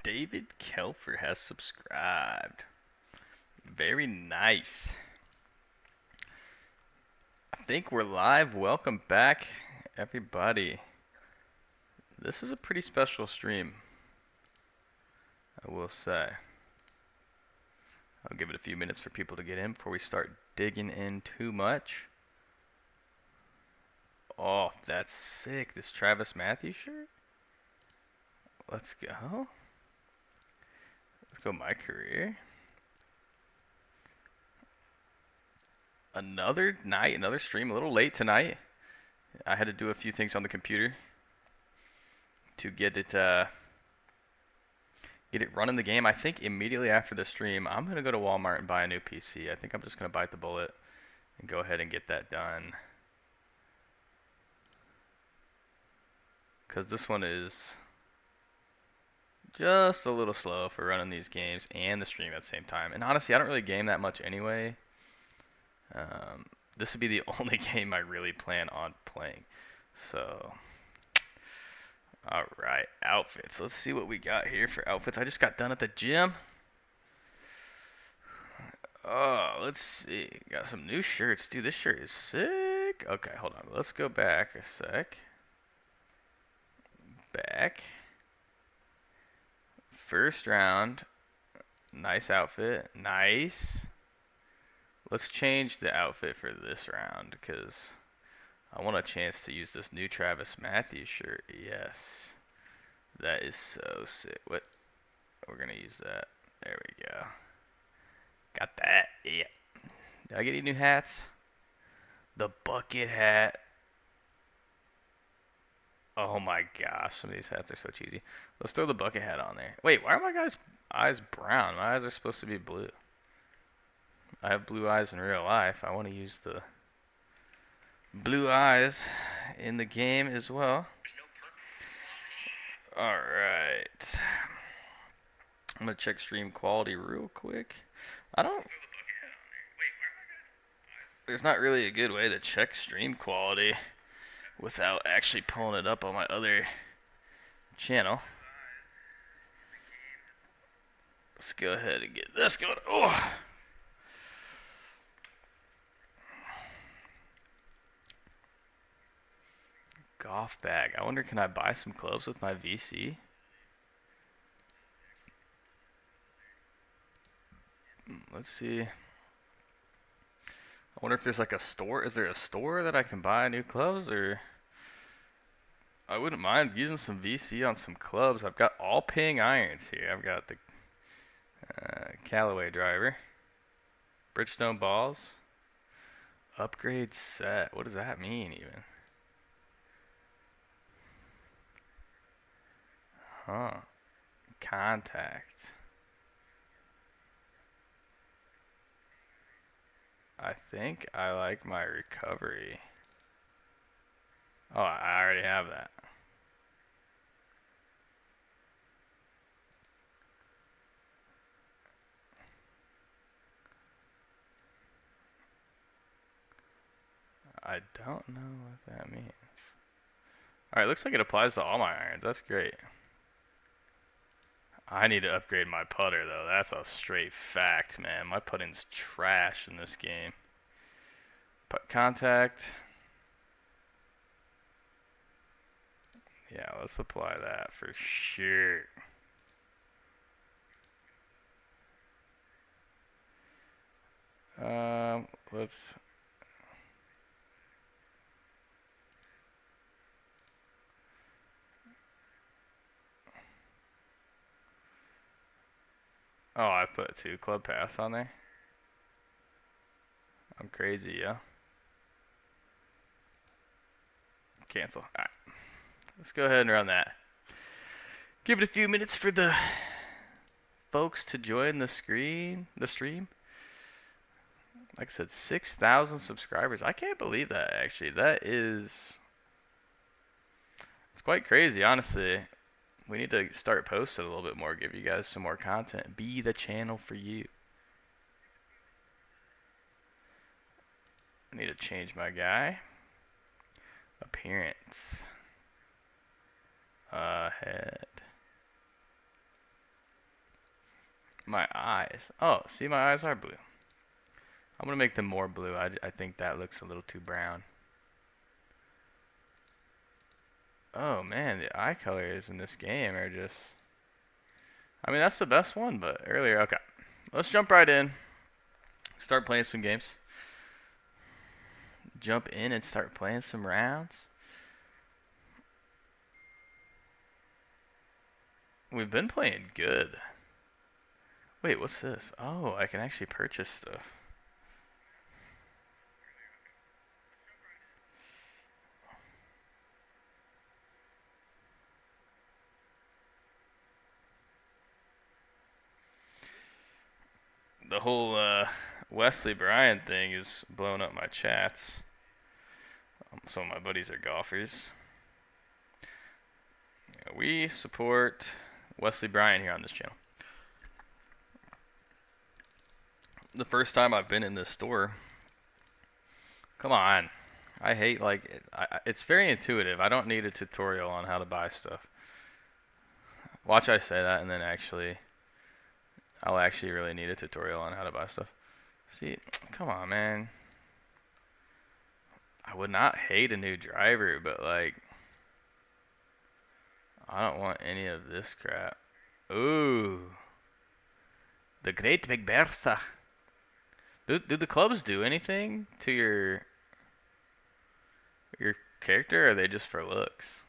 David Kelfer has subscribed. Very nice. I think we're live. Welcome back, everybody. This is a pretty special stream, I will say. I'll give it a few minutes for people to get in before we start digging in too much. Oh, that's sick. This Travis Matthews shirt? Let's go. Let's go my career. Another night, another stream. A little late tonight. I had to do a few things on the computer to get it running the game. I think immediately after the stream, I'm going to go to Walmart and buy a new PC. I think I'm just going to bite the bullet and go ahead and get that done. Because this one is just a little slow for running these games and the stream at the same time. And honestly, I don't really game that much anyway. This would be the only game I really plan on playing. So, alright, outfits. Let's see what we got here for outfits. I just got done at the gym. Oh, let's see. Got some new shirts. Dude, this shirt is sick. Okay, hold on. Let's go back a sec. Back. First round. Nice outfit. Nice. Let's change the outfit for this round because I want a chance to use this new Travis Matthews shirt. Yes. That is so sick. What? We're going to use that. There we go. Got that. Yeah. Did I get any new hats? The bucket hat. Oh my gosh. Some of these hats are so cheesy. Let's throw the bucket hat on there. Wait, why are my guys' eyes brown? My eyes are supposed to be blue. I have blue eyes in real life. I want to use the blue eyes in the game as well. Alright. I'm going to check stream quality real quick. There's not really a good way to check stream quality without actually pulling it up on my other channel. Let's go ahead and get this going. Oh! Golf bag. I wonder, can I buy some clubs with my VC? Let's see. I wonder if there's like a store. Is there a store that I can buy new clubs? Or I wouldn't mind using some VC on some clubs. I've got all ping irons here. I've got the Callaway driver. Bridgestone balls. Upgrade set. What does that mean even? Huh. Contact. I think I like my recovery. Oh, I already have that. I don't know what that means. Alright, looks like it applies to all my irons. That's great. I need to upgrade my putter, though. That's a straight fact, man. My putting's trash in this game. Putt contact. Yeah, let's apply that for sure. Let's... Oh, I put 2 club pass on there. I'm crazy, yeah. Cancel. Alright. Let's go ahead and run that. Give it a few minutes for the folks to join the stream. Like I said, 6,000 subscribers. I can't believe that, actually. It's quite crazy, honestly. We need to start posting a little bit more, give you guys some more content. Be the channel for you. I need to change my guy. Appearance. Head. My eyes. Oh, see, my eyes are blue. I'm gonna make them more blue. I think that looks a little too brown. Oh man, the eye colors in this game are just... I mean, that's the best one, but earlier, okay. Let's jump right in. Start playing some games. Jump in and start playing some rounds. We've been playing good. Wait, what's this? Oh, I can actually purchase stuff. The whole Wesley Bryan thing is blowing up my chats. Some of my buddies are golfers. Yeah, we support Wesley Bryan here on this channel. The first time I've been in this store. Come on. I hate, like, it's very intuitive. I don't need a tutorial on how to buy stuff. Watch I say that and then I'll actually really need a tutorial on how to buy stuff. See, come on, man. I would not hate a new driver, but like, I don't want any of this crap. Ooh. The Great Big Bertha. Do the clubs do anything to your character, or are they just for looks?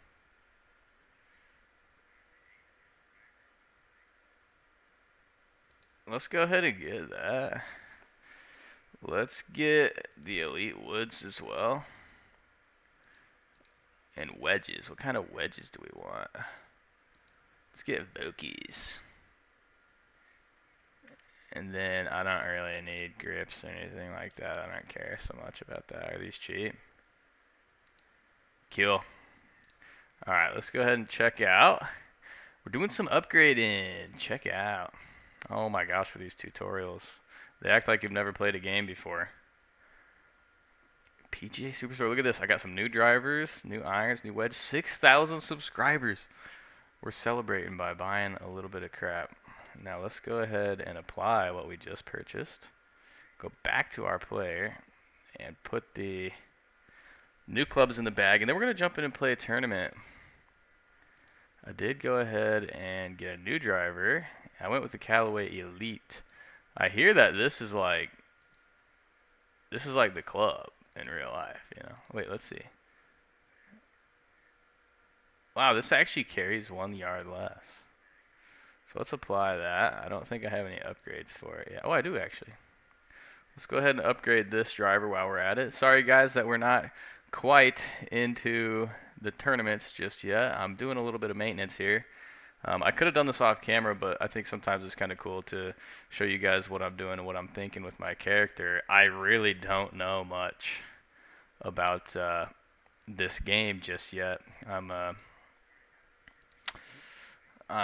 Let's go ahead and get that. Let's get the Elite Woods as well. And wedges. What kind of wedges do we want? Let's get Vokies. And then I don't really need grips or anything like that. I don't care so much about that. Are these cheap? Cool. Alright, let's go ahead and check out. We're doing some upgrading. Check out. Oh my gosh, for these tutorials. They act like you've never played a game before. PGA Superstore. Look at this. I got some new drivers, new irons, new wedge. 6,000 subscribers. We're celebrating by buying a little bit of crap. Now let's go ahead and apply what we just purchased. Go back to our player and put the new clubs in the bag. And then we're going to jump in and play a tournament. I did go ahead and get a new driver. I went with the Callaway Elite. I hear that this is like the club in real life, you know. Wait, let's see. Wow, this actually carries 1 yard less. So let's apply that. I don't think I have any upgrades for it yet. Oh, I do actually. Let's go ahead and upgrade this driver while we're at it. Sorry guys that we're not quite into the tournaments just yet. I'm doing a little bit of maintenance here. I could have done this off camera, but I think sometimes it's kind of cool to show you guys what I'm doing and what I'm thinking with my character. I really don't know much about this game just yet. I'm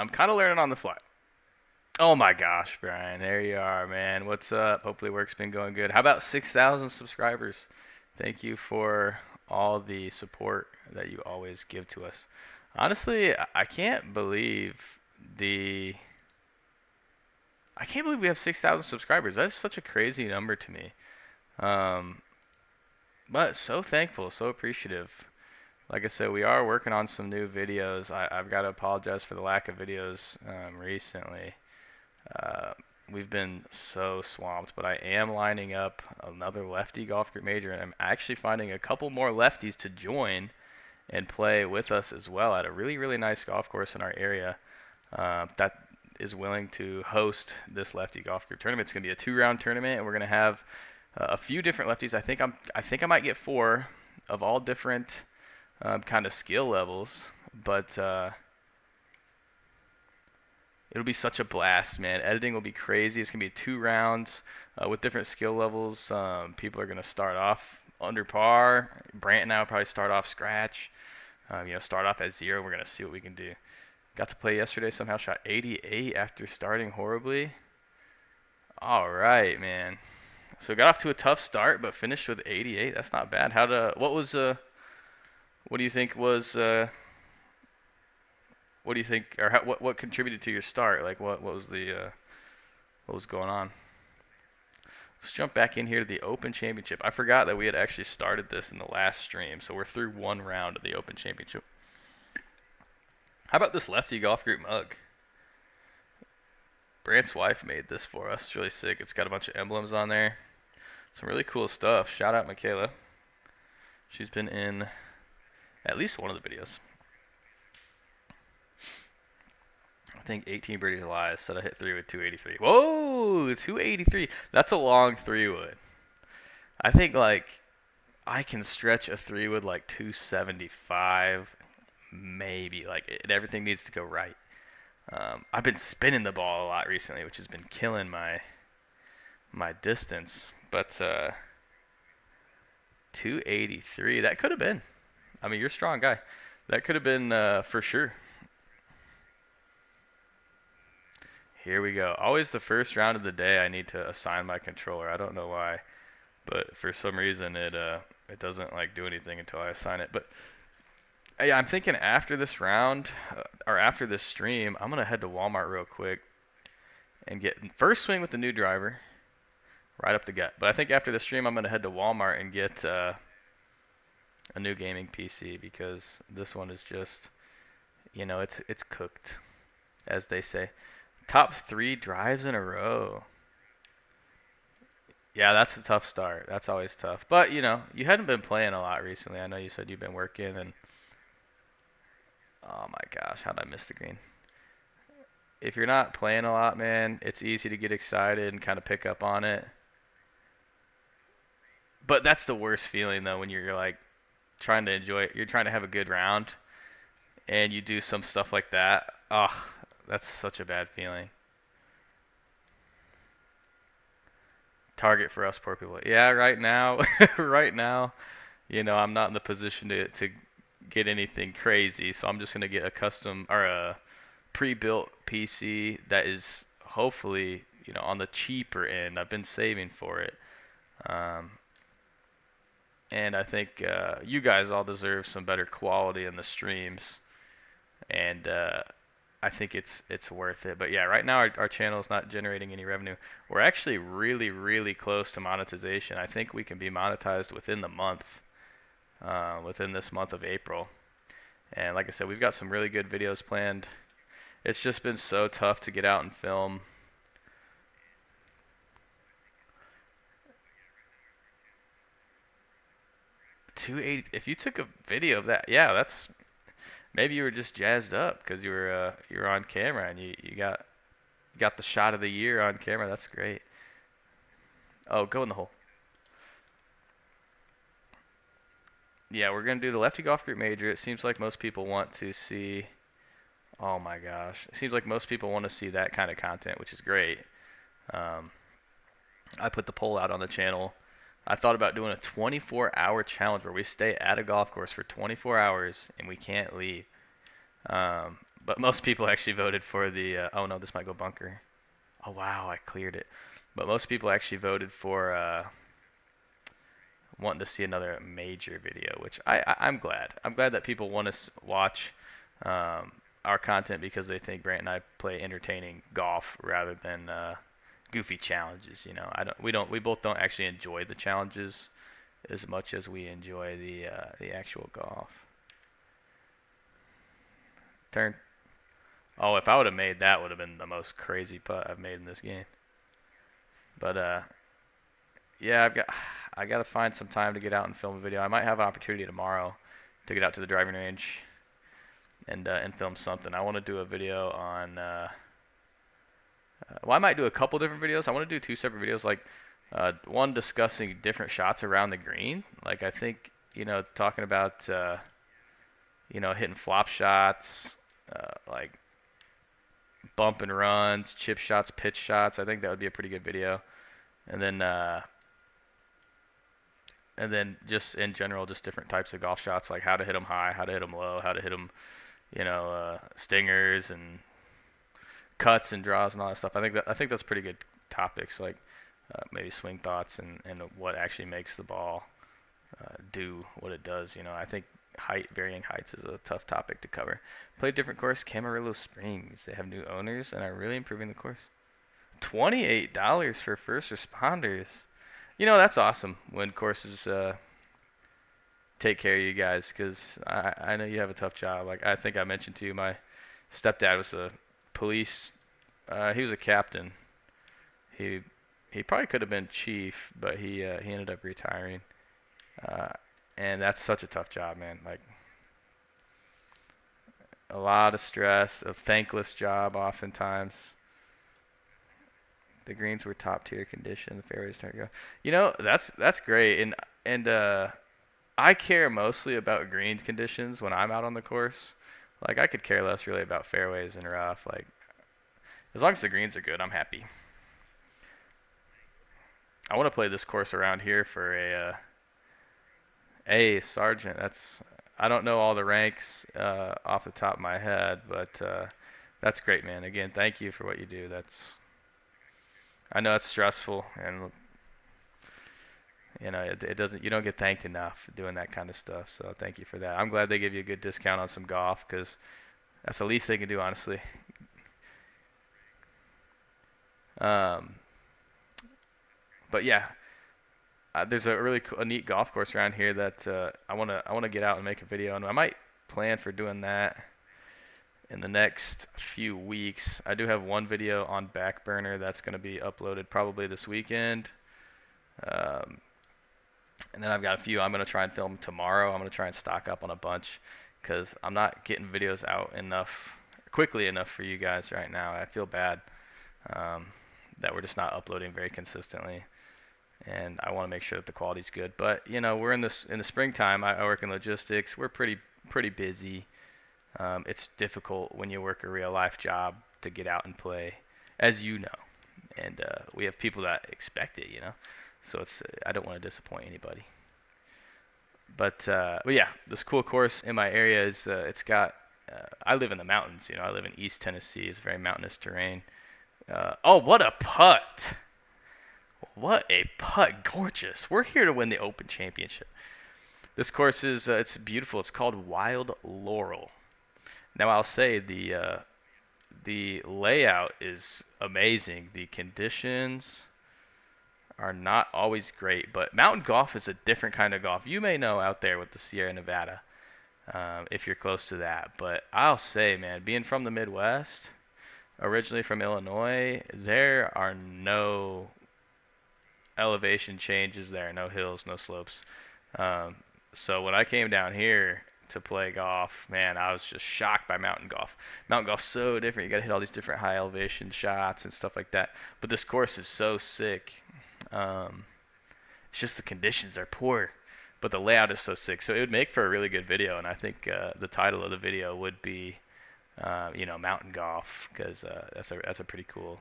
kind of learning on the fly. Oh my gosh, Brian, there you are, man. What's up? Hopefully work's been going good. How about 6,000 subscribers? Thank you for all the support that you always give to us. Honestly, I can't believe we have 6,000 subscribers. That's such a crazy number to me. But so thankful, so appreciative. Like I said, we are working on some new videos. I've got to apologize for the lack of videos recently. We've been so swamped, but I am lining up another lefty golf group major, and I'm actually finding a couple more lefties to join and play with us as well at a really, really nice golf course in our area that is willing to host this lefty golf group tournament. It's going to be a 2-round tournament, and we're going to have a few different lefties. I think I might get 4 of all different kind of skill levels, but it'll be such a blast, man. Editing will be crazy. It's going to be 2 rounds with different skill levels. People are going to start off under par. Brant and I will probably start off scratch. Start off at 0. We're going to see what we can do. Got to play yesterday. Somehow shot 88 after starting horribly. All right, man. So got off to a tough start, but finished with 88. That's not bad. What do you think was... what do you think, or what contributed to your start? Like, what was the what was going on. Let's jump back in here to the Open Championship. I forgot that we had actually started this in the last stream, so we're through one round of the Open Championship. How about this Lefty Golf Group mug? Brant's wife made this for us. It's really sick. It's got a bunch of emblems on there. Some really cool stuff. Shout out Michaela. She's been in at least one of the videos. I think 18 birdies alive. Said I hit 3 with 283. Whoa, 283. That's a long 3-wood. I think like I can stretch a 3-wood like 275, maybe. Like everything needs to go right. I've been spinning the ball a lot recently, which has been killing my distance. But 283, that could have been. I mean, you're a strong guy. That could have been for sure. Here we go. Always the first round of the day I need to assign my controller. I don't know why, but for some reason it doesn't like do anything until I assign it. But yeah, I'm thinking after this round or after this stream, I'm gonna head to Walmart real quick and get first swing with the new driver, right up the gut. But I think after the stream, I'm gonna head to Walmart and get a new gaming PC because this one is just, you know, it's cooked, as they say. Top 3 drives in a row. Yeah, that's a tough start. That's always tough. But, you know, you hadn't been playing a lot recently. I know you said you've been working and... Oh my gosh, how did I miss the green? If you're not playing a lot, man, it's easy to get excited and kind of pick up on it. But that's the worst feeling, though, when you're like trying to enjoy it. You're trying to have a good round and you do some stuff like that. Oh, that's such a bad feeling. Target for us poor people. Yeah, right now, right now, you know, I'm not in the position to get anything crazy, so I'm just gonna get a custom or a pre-built PC that is hopefully, you know, on the cheaper end. I've been saving for it, and I think you guys all deserve some better quality in the streams, and I think it's worth it. But yeah, right now our channel is not generating any revenue. We're actually really, really close to monetization. I think we can be monetized within the month, within this month of April. And like I said, we've got some really good videos planned. It's just been so tough to get out and film. If you took a video of that, yeah, that's... Maybe you were just jazzed up because you were on camera and you got the shot of the year on camera. That's great. Oh, go in the hole. Yeah, we're gonna do the Lefty Golf Group Major. It seems like most people want to see. Oh my gosh, it seems like most people want to see that kind of content, which is great. I put the poll out on the channel. I thought about doing a 24-hour challenge where we stay at a golf course for 24 hours and we can't leave. But most people actually voted for the, oh no, this might go bunker. Oh wow, I cleared it. But most people actually voted for wanting to see another major video, which I'm glad. I'm glad that people want to watch our content because they think Brant and I play entertaining golf rather than goofy challenges. You know, we both don't actually enjoy the challenges as much as we enjoy the actual golf. Turn. Oh, if I would have made that, would have been the most crazy putt I've made in this game. But yeah, I got to find some time to get out and film a video. I might have an opportunity tomorrow to get out to the driving range and film something. I want to do a video on. Well, I might do a couple different videos. I want to do 2 separate videos, like one discussing different shots around the green. Like I think, you know, talking about you know, hitting flop shots, like bump and runs, chip shots, pitch shots. I think that would be a pretty good video. And then just in general, just different types of golf shots, like how to hit them high, how to hit them low, how to hit them, you know, stingers and cuts and draws and all that stuff. I think that's pretty good topics, like maybe swing thoughts and what actually makes the ball do what it does. You know, I think varying heights is a tough topic to cover. Play a different course, Camarillo Springs. They have new owners and are really improving the course. $28 for first responders. You know, that's awesome when courses take care of you guys, because I know you have a tough job. Like I think I mentioned to you, my stepdad was a police. He was a captain. He he probably could have been chief, but he ended up retiring. Uh, and that's such a tough job, man. Like a lot of stress, a thankless job oftentimes. The greens were top tier condition. The fairways started to go. You know, that's great. And I care mostly about greens conditions when I'm out on the course. Like I could care less really about fairways and rough. Like as long as the greens are good, I'm happy. I want to play this course around here for a sergeant. I don't know all the ranks off the top of my head, but that's great, man. Again, thank you for what you do. I know it's stressful, and you know it doesn't. You don't get thanked enough doing that kind of stuff. So thank you for that. I'm glad they give you a good discount on some golf, because that's the least they can do, honestly. Um, but yeah, there's a really a neat golf course around here that I wanna get out and make a video, and I might plan for doing that in the next few weeks. I do have one video on back burner that's going to be uploaded probably this weekend. Um, and then I've got a few I'm going to try and film tomorrow. I'm going to try and stock up on a bunch because I'm not getting videos out quickly enough for you guys right now. I feel bad that we're just not uploading very consistently. And I want to make sure that the quality's good. But, you know, we're in the springtime. I work in logistics. We're pretty busy. It's difficult when you work a real life job to get out and play, as you know, and we have people that expect it, you know. So I don't want to disappoint anybody. But yeah, this cool course in my area is it's got. I live in the mountains, you know. I live in East Tennessee. It's very mountainous terrain. Oh, what a putt! What a putt! Gorgeous. We're here to win the Open Championship. This course is it's beautiful. It's called Wild Laurel. Now I'll say the layout is amazing. The conditions are not always great, but mountain golf is a different kind of golf. You may know out there with the Sierra Nevada, if you're close to that. But I'll say, man, being from the Midwest, originally from Illinois, there are no elevation changes there, no hills, no slopes. So when I came down here to play golf, man, I was just shocked by mountain golf. Mountain golf's so different. You got to hit all these different high elevation shots and stuff like that. But this course is so sick. It's just the conditions are poor, but the layout is so sick. So it would make for a really good video, and I think the title of the video would be, you know, mountain golf, because that's a pretty cool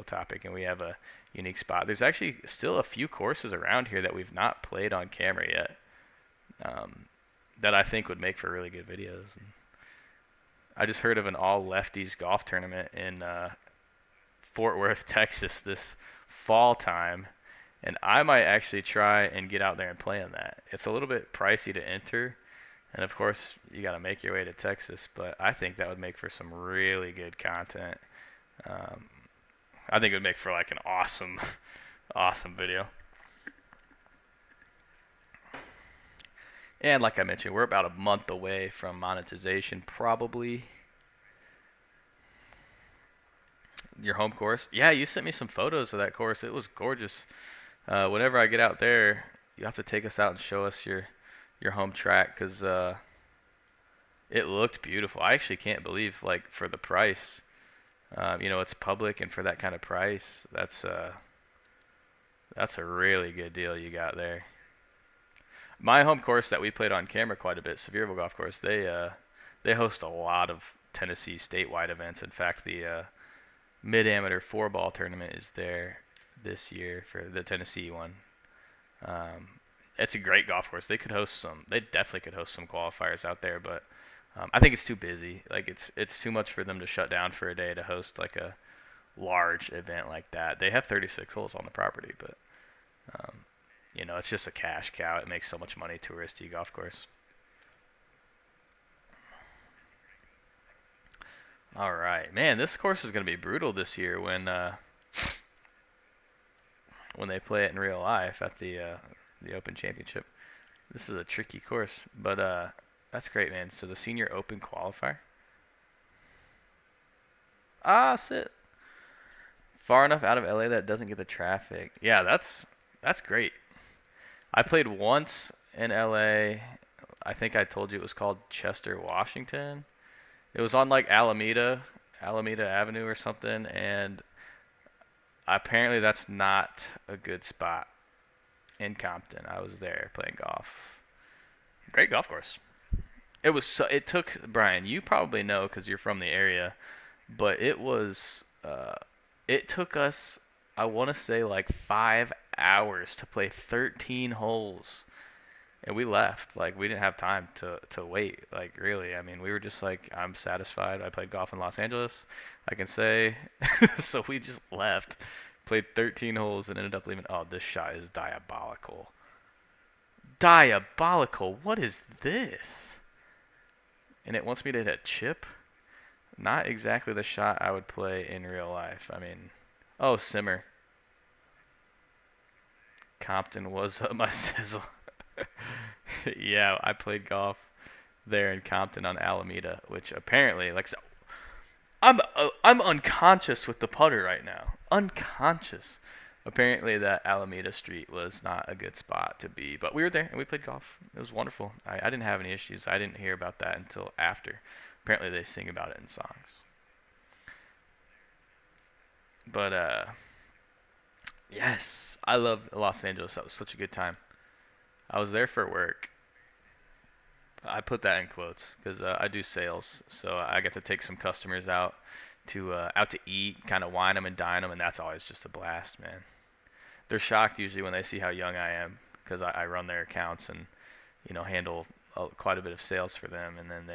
topic, and we have a unique spot. There's actually still a few courses around here that we've not played on camera yet. That I think would make for really good videos. And I just heard of an all lefties golf tournament in Fort Worth, Texas this fall time, and I might actually try and get out there and play in that. It's a little bit pricey to enter, and of course you got to make your way to Texas, but I think that would make for some really good content. I think it would make for like an awesome video. And like I mentioned, we're about a month away from monetization, probably. Your home course? Yeah, you sent me some photos of that course. It was gorgeous. Whenever I get out there, you have to take us out and show us your home track, because it looked beautiful. I actually can't believe, like, for the price, you know, it's public, and for that kind of price, that's a really good deal you got there. My home course that we played on camera quite a bit, Sevierville Golf Course, they host a lot of Tennessee statewide events. In fact, the mid-amateur 4-ball tournament is there this year for the Tennessee one. It's a great golf course. They definitely could host some qualifiers out there, but I think it's too busy. Like it's too much for them to shut down for a day to host like a large event like that. They have 36 holes on the property, but you know, it's just a cash cow. It makes so much money, touristy golf course. All right, man, this course is going to be brutal this year when when they play it in real life at the Open Championship. This is a tricky course, but that's great, man. So the Senior Open qualifier. Ah, sit. Far enough out of LA that it doesn't get the traffic. Yeah, that's great. I played once in LA. I think I told you it was called Chester, Washington. It was on like Alameda Avenue or something, and apparently that's not a good spot in Compton. I was there playing golf. Great golf course. It was so. It took Brian. You probably know because you're from the area, but it was. It took us. I want to say like 5 hours to play 13 holes, and we left. Like we didn't have time to wait. Like really, I mean, we were just like, I'm satisfied. I played golf in Los Angeles. I can say. So we just left. Played 13 holes and ended up leaving. Oh, this shot is diabolical. Diabolical. What is this? And it wants me to hit a chip. Not exactly the shot I would play in real life. I mean, oh, simmer. Compton was my sizzle. Yeah, I played golf there in Compton on Alameda, which apparently, like, so I'm unconscious with the putter right now. Unconscious. Apparently, that Alameda Street was not a good spot to be, but we were there and we played golf. It was wonderful. I didn't have any issues. I didn't hear about that until after. Apparently, they sing about it in songs. But yes, I love Los Angeles. That was such a good time. I was there for work. I put that in quotes because I do sales, so I get to take some customers out to eat, kind of wine them and dine them, and that's always just a blast, man. They're shocked usually when they see how young I am because I run their accounts and handle quite a bit of sales for them, and then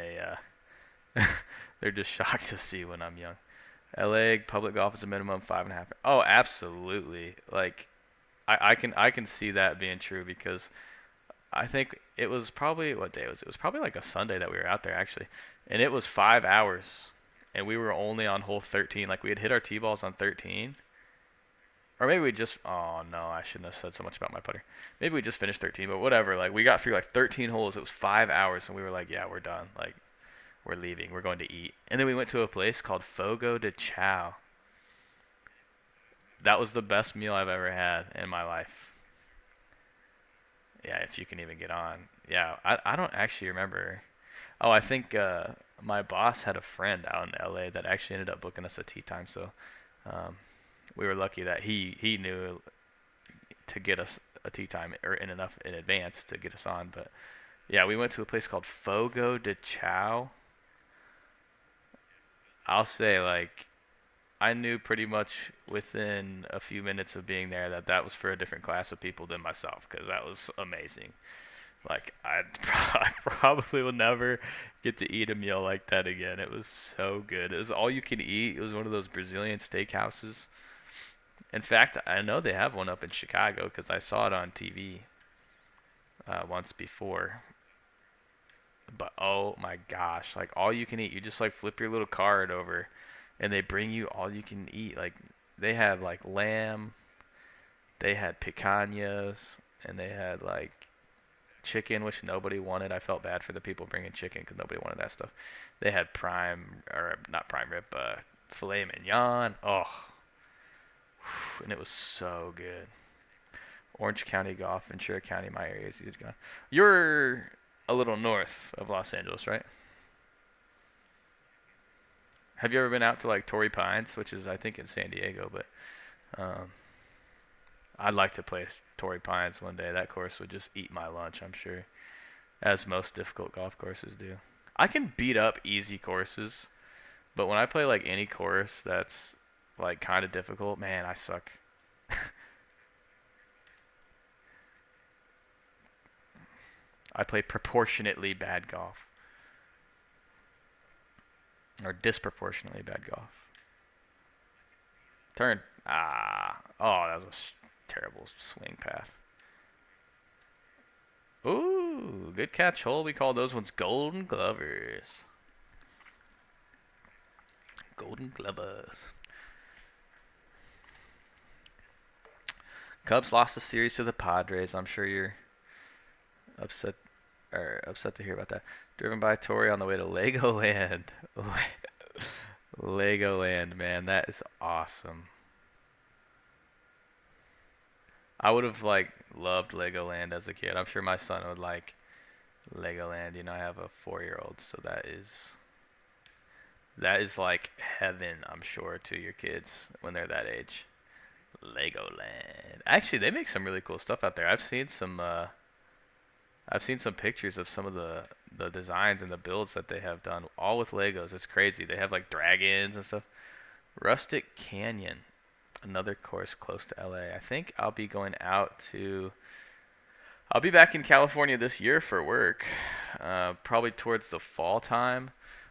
they're just shocked to see when I'm young. LA public golf is a minimum 5.5. Oh, absolutely. Like I can see that being true because I think it was probably what day was it? It was probably like a Sunday that we were out there actually, and it was 5 hours, and we were only on hole 13. Like we had hit our tee balls on 13, or maybe we just. Oh no, I shouldn't have said so much about my putter. Maybe we just finished 13, but whatever. Like we got through like 13 holes. It was 5 hours, and we were like, yeah, we're done. Like we're leaving. We're going to eat, and then we went to a place called Fogo de Chao. That was the best meal I've ever had in my life. Yeah, if you can even get on. Yeah, I don't actually remember. Oh, I think my boss had a friend out in LA that actually ended up booking us a tea time. So um, we were lucky that he knew to get us a tea time or in enough in advance to get us on. But yeah, we went to a place called Fogo de Chao. I'll say like I knew pretty much within a few minutes of being there that that was for a different class of people than myself because that was amazing. Like I probably will never get to eat a meal like that again. It was so good. It was all you can eat. It was one of those Brazilian steakhouses. In fact, I know they have one up in Chicago because I saw it on TV once before. But oh my gosh, like all you can eat. You just like flip your little card over and they bring you all you can eat. Like they had like lamb, they had picanhas, and they had like chicken, which nobody wanted. I felt bad for the people bringing chicken because nobody wanted that stuff. They had prime, or not prime rib, filet mignon. Oh, and it was so good. Orange County Golf, Ventura County, my area is huge. You're a little north of Los Angeles, right? Have you ever been out to like Torrey Pines, which is I think in San Diego, but um, I'd like to play Torrey Pines one day. That course would just eat my lunch, I'm sure, as most difficult golf courses do. I can beat up easy courses, but when I play like any course that's like kind of difficult, man, I suck. I play proportionately bad golf or disproportionately bad golf. Turn. Ah. Oh, that was a terrible swing path. Ooh, good catch hole. We call those ones golden glovers. Golden glovers. Cubs lost the series to the Padres. I'm sure you're upset or upset to hear about that. Driven by Tori on the way to Legoland. Legoland, man, that is awesome. I would have like loved Legoland as a kid. I'm sure my son would like Legoland. You know, I have a 4-year-old, so that is like heaven, I'm sure, to your kids when they're that age. Legoland. Actually, they make some really cool stuff out there. I've seen some pictures of some of the designs and the builds that they have done, all with Legos. It's crazy. They have like dragons and stuff. Rustic Canyon, another course close to LA. I think I'll be going out to. I'll be back in California this year for work, probably towards the fall time.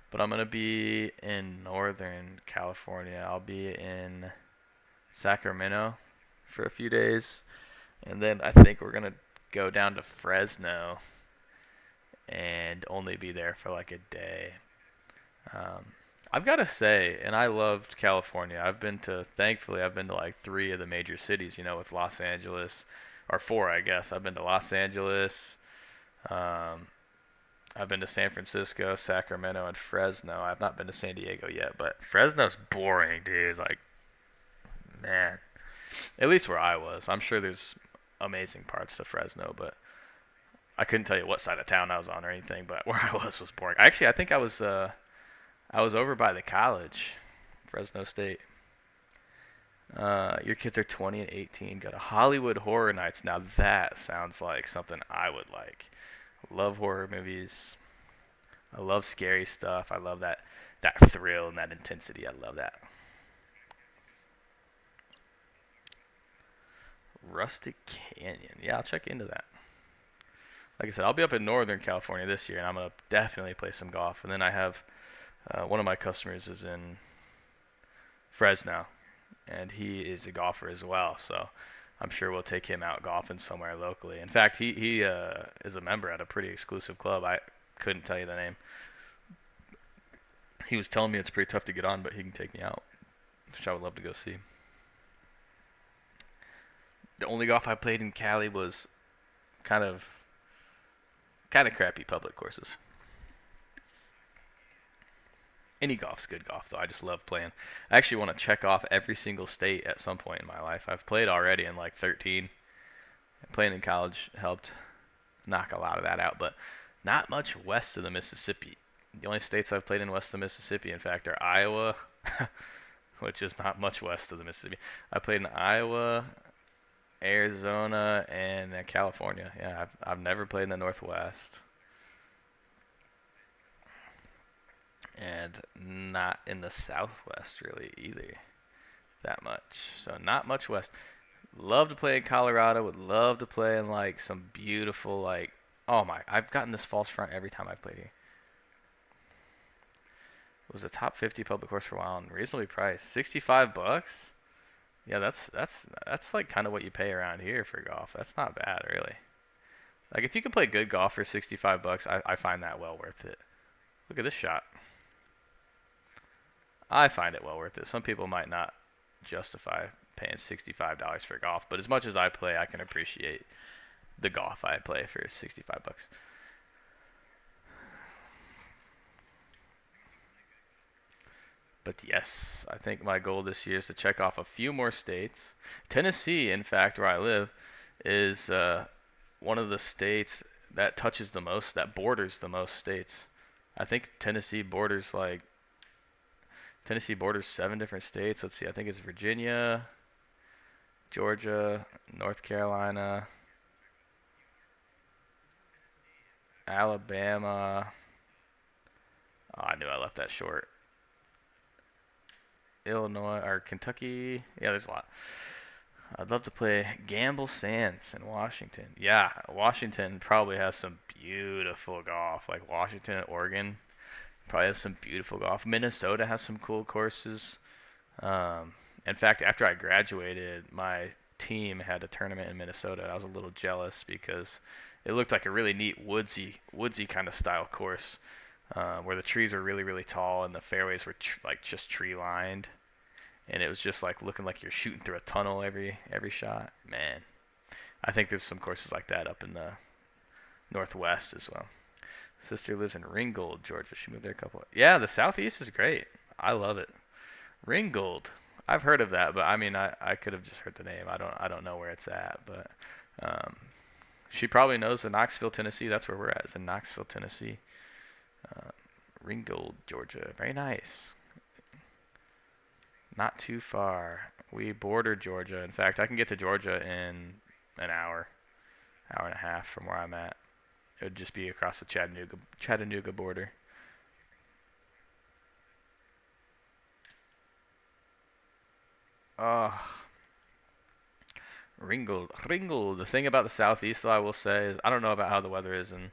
But I'm gonna be in Northern California. I'll be in Sacramento for a few days, and then I think we're gonna go down to Fresno and only be there for like a day. Um, I've got to say, and I loved California. Thankfully, I've been to like 3 of the major cities, with Los Angeles, or 4, I guess. I've been to Los Angeles, um, I've been to San Francisco, Sacramento, and Fresno. I've not been to San Diego yet, but Fresno's boring, dude. Like, man. At least where I was. I'm sure there's amazing parts to Fresno, but I couldn't tell you what side of town I was on or anything, but where I was boring. Actually, I think I was over by the college, Fresno State. Your kids are 20 and 18. Go to Hollywood Horror Nights. Now that sounds like something I would like. Love horror movies. I love scary stuff. I love that thrill and that intensity. I love that. Rustic Canyon. Yeah, I'll check into that. Like I said, I'll be up in Northern California this year, and I'm gonna definitely play some golf. And then I have one of my customers is in Fresno, and he is a golfer as well. So I'm sure we'll take him out golfing somewhere locally. In fact, he is a member at a pretty exclusive club. I couldn't tell you the name. He was telling me it's pretty tough to get on, but he can take me out, which I would love to go see. The only golf I played in Cali was kind of crappy public courses. Any golf's good golf, though. I just love playing. I actually want to check off every single state at some point in my life. I've played already in like 13. Playing in college helped knock a lot of that out, but not much west of the Mississippi. The only states I've played in west of the Mississippi, in fact, are Iowa, which is not much west of the Mississippi. I played in Iowa, Arizona, and California. Yeah, I've never played in the Northwest. And not in the Southwest really either that much. So not much west. Love to play in Colorado. Would love to play in like some beautiful like oh my I've gotten this false front every time I've played here. It was a top 50 public course for a while and reasonably priced. $65? Yeah, that's like kind of what you pay around here for golf. That's not bad really. Like if you can play good golf for $65, I find that well worth it. Look at this shot. I find it well worth it. Some people might not justify paying $65 for golf, but as much as I play, I can appreciate the golf I play for $65. But yes, I think my goal this year is to check off a few more states. Tennessee, in fact, where I live, is one of the states that touches the most, that borders the most states. I think Tennessee borders 7 different states. Let's see, I think it's Virginia, Georgia, North Carolina, Alabama. Oh, I knew I left that short. Illinois or Kentucky. Yeah, there's a lot. I'd love to play Gamble Sands in Washington. Yeah, Washington probably has some beautiful golf. Like Washington and Oregon probably has some beautiful golf. Minnesota has some cool courses. In fact, after I graduated, my team had a tournament in Minnesota. I was a little jealous because it looked like a really neat woodsy kind of style course, where the trees were really, really tall and the fairways were like just tree lined. and it was just like looking like you're shooting through a tunnel every shot. Man, I think there's some courses like that up in the Northwest as well. Sister lives in Ringgold, Georgia. She moved there a couple. Yeah, the Southeast is great. I love it. Ringgold. I've heard of that, but I mean, I could have just heard the name. I don't know where it's at, but um, she probably knows in Knoxville, Tennessee. That's where we're at. It's in Knoxville, Tennessee. Uh, Ringgold, Georgia. Very nice. Not too far. We border Georgia. In fact, I can get to Georgia in an hour and a half from where I'm at. It would just be across the Chattanooga border. Oh, Ringgold. The thing about the Southeast, though, I will say, is I don't know about how the weather is, and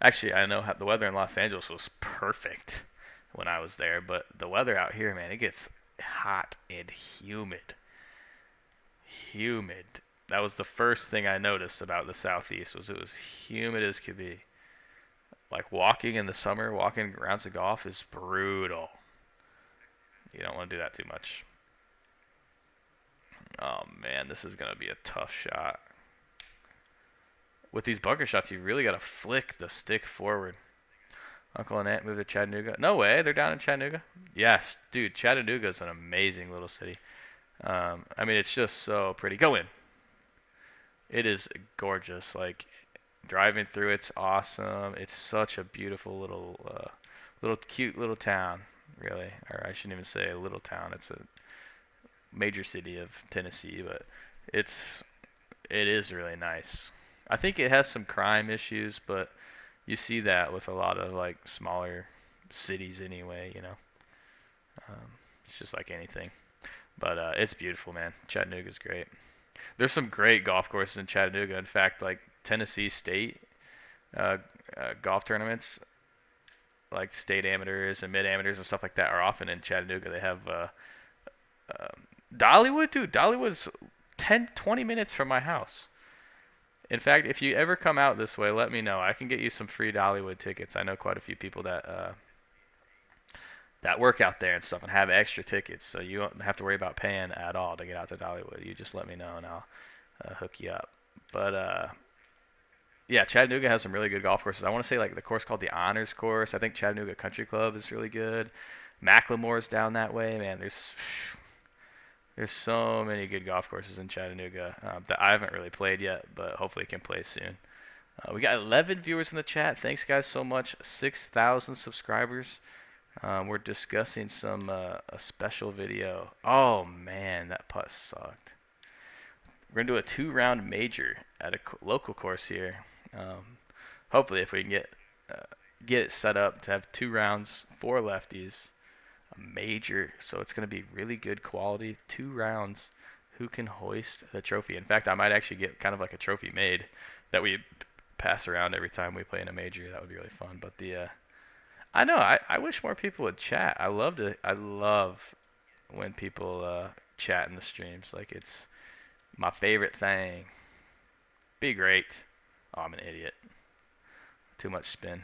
actually, I know how the weather in Los Angeles was perfect when I was there, but the weather out here, man, it gets hot and humid. Humid. That was the first thing I noticed about the Southeast was it was humid as could be. Like walking in the summer, walking rounds of golf is brutal. You don't want to do that too much. Oh man, this is gonna be a tough shot. With these bunker shots, you really gotta flick the stick forward. Uncle and Aunt moved to Chattanooga. No way, they're down in Chattanooga. Yes, dude, Chattanooga is an amazing little city. I mean, it's just so pretty. Go in. It is gorgeous. Like driving through, it's awesome. It's such a beautiful little cute little town, really. Or I shouldn't even say a little town. It's a major city of Tennessee, but it is really nice. I think it has some crime issues, but you see that with a lot of like smaller cities anyway. It's just like anything. But it's beautiful, man. Chattanooga's great. There's some great golf courses in Chattanooga. In fact, like Tennessee State golf tournaments, like state amateurs and mid amateurs and stuff like that, are often in Chattanooga. They have Dollywood, dude. Dollywood's 20 minutes from my house. In fact, if you ever come out this way, let me know. I can get you some free Dollywood tickets. I know quite a few people that work out there and stuff and have extra tickets, so you don't have to worry about paying at all to get out to Dollywood. You just let me know and I'll hook you up. But yeah, Chattanooga has some really good golf courses. I want to say like the course called the Honors Course. I think Chattanooga Country Club is really good. Macklemore's down that way, man. There's so many good golf courses in Chattanooga that I haven't really played yet, but hopefully can play soon. We got 11 viewers in the chat. Thanks, guys, so much. 6,000 subscribers. We're discussing a special video. Oh, man, that putt sucked. We're going to do a 2-round major at a local course here. Hopefully, if we can get it set up to have 2 rounds, 4 lefties, a major. So it's going to be really good quality. 2 rounds. Who can hoist the trophy? In fact, I might actually get kind of like a trophy made that we pass around every time we play in a major. That would be really fun. But I know. I wish more people would chat. I love when people chat in the streams. Like it's my favorite thing. Be great. Oh, I'm an idiot. Too much spin.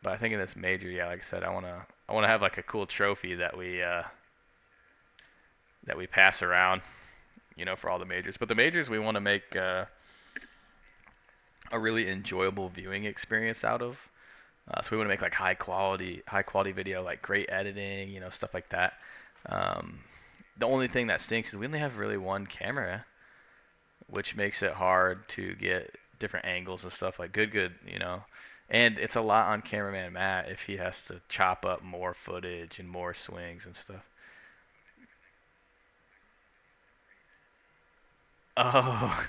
But I think in this major, yeah, like I said, I wanna have like a cool trophy that we pass around, for all the majors. But the majors we want to make a really enjoyable viewing experience out of. So we want to make like high quality video, like great editing, stuff like that. The only thing that stinks is we only have really one camera, which makes it hard to get different angles and stuff like good. And it's a lot on cameraman Matt if he has to chop up more footage and more swings and stuff. Oh,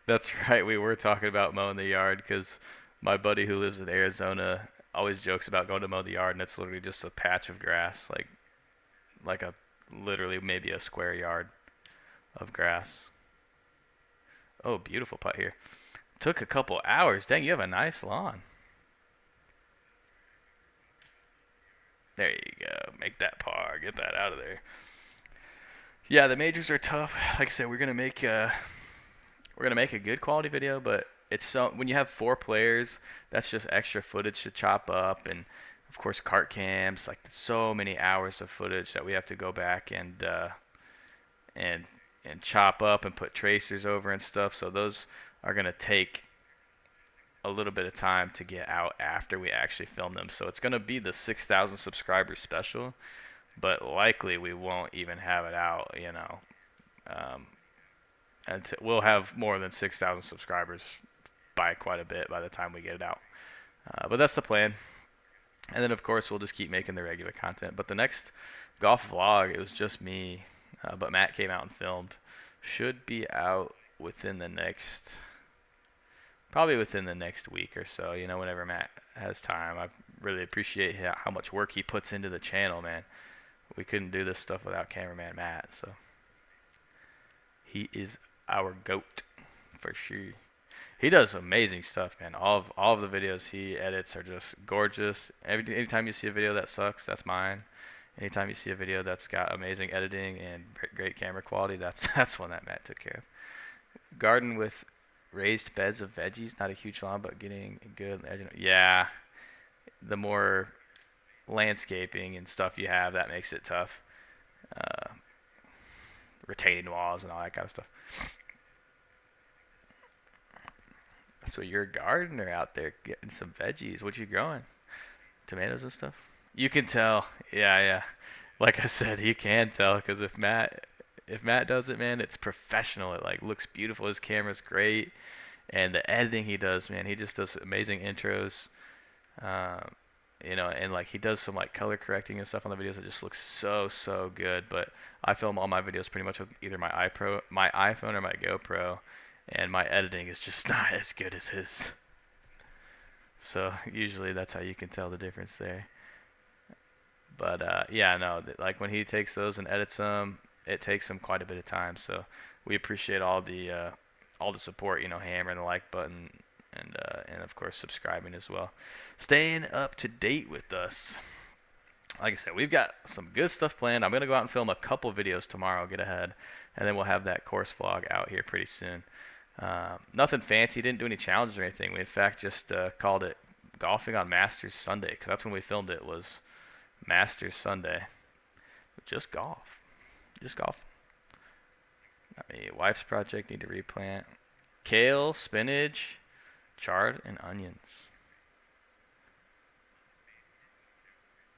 that's right. We were talking about mowing the yard because my buddy who lives in Arizona always jokes about going to mow the yard, and it's literally just a patch of grass, like a literally maybe a square yard of grass. Oh, beautiful putt here. Took a couple hours. Dang, you have a nice lawn. There you go. Make that par. Get that out of there. Yeah, the majors are tough. Like I said, we're gonna make a good quality video, but it's so when you have 4 players, that's just extra footage to chop up, and Of course, cart cams, like so many hours of footage that we have to go back and and chop up and put tracers over and stuff. So those are gonna take a little bit of time to get out after we actually film them. So it's gonna be the 6,000 subscriber special, but likely we won't even have it out, um, and we'll have more than 6,000 subscribers by quite a bit by the time we get it out. But that's the plan. And then of course we'll just keep making the regular content. But the next golf vlog, it was just me, but Matt came out and filmed. Should be out within the next, probably within the next week or so. Whenever Matt has time. I really appreciate how much work he puts into the channel, man. We couldn't do this stuff without cameraman Matt, so he is our goat for sure. He does amazing stuff, man. All of the videos he edits are just gorgeous. Anytime you see a video that sucks, that's mine. Anytime you see a video that's got amazing editing and great camera quality, that's one that Matt took care of. Garden with raised beds of veggies, not a huge lawn, but getting good. Yeah, the more landscaping and stuff you have, that makes it tough. Retaining walls and all that kind of stuff. So you're a gardener out there getting some veggies. What you growing? Tomatoes and stuff? You can tell. Yeah. Like I said, you can tell because if Matt does it, man, it's professional. It like looks beautiful. His camera's great, and the editing he does, man, he just does amazing intros. And like he does some like color correcting and stuff on the videos that just looks so good. But I film all my videos pretty much with either my iPhone or my GoPro, and my editing is just not as good as his. So usually that's how you can tell the difference there. But yeah, no, like when he takes those and edits them, it takes him quite a bit of time. So we appreciate all the support, hammering the like button and of course subscribing as well, staying up to date with us. Like I said, we've got some good stuff planned. I'm gonna go out and film a couple videos tomorrow, get ahead, and then we'll have that course vlog out here pretty soon. Nothing fancy, didn't do any challenges or anything. We in fact just called it golfing on Masters Sunday, because that's when we filmed it, was Masters Sunday. Just golf. Wife's project, need to replant kale, spinach, chard, and onions.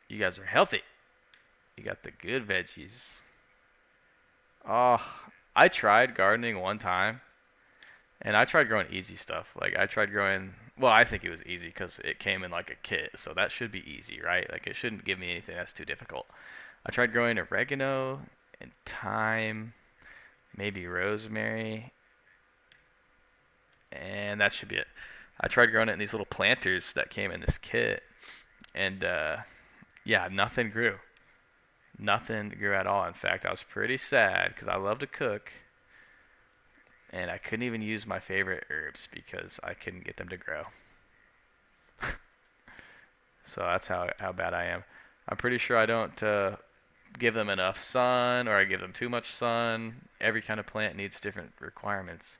You guys are healthy. You got the good veggies. Oh, I tried gardening one time, and I tried growing easy stuff. Like I tried growing, well, I think it was easy because it came in like a kit, so that should be easy, right? Like it shouldn't give me anything that's too difficult. I tried growing oregano and thyme, maybe rosemary, and that should be it. I tried growing it in these little planters that came in this kit, and yeah, nothing grew. Nothing grew at all. In fact, I was pretty sad because I love to cook, and I couldn't even use my favorite herbs because I couldn't get them to grow. So that's how bad I am. I'm pretty sure I don't give them enough sun, or I give them too much sun. Every kind of plant needs different requirements,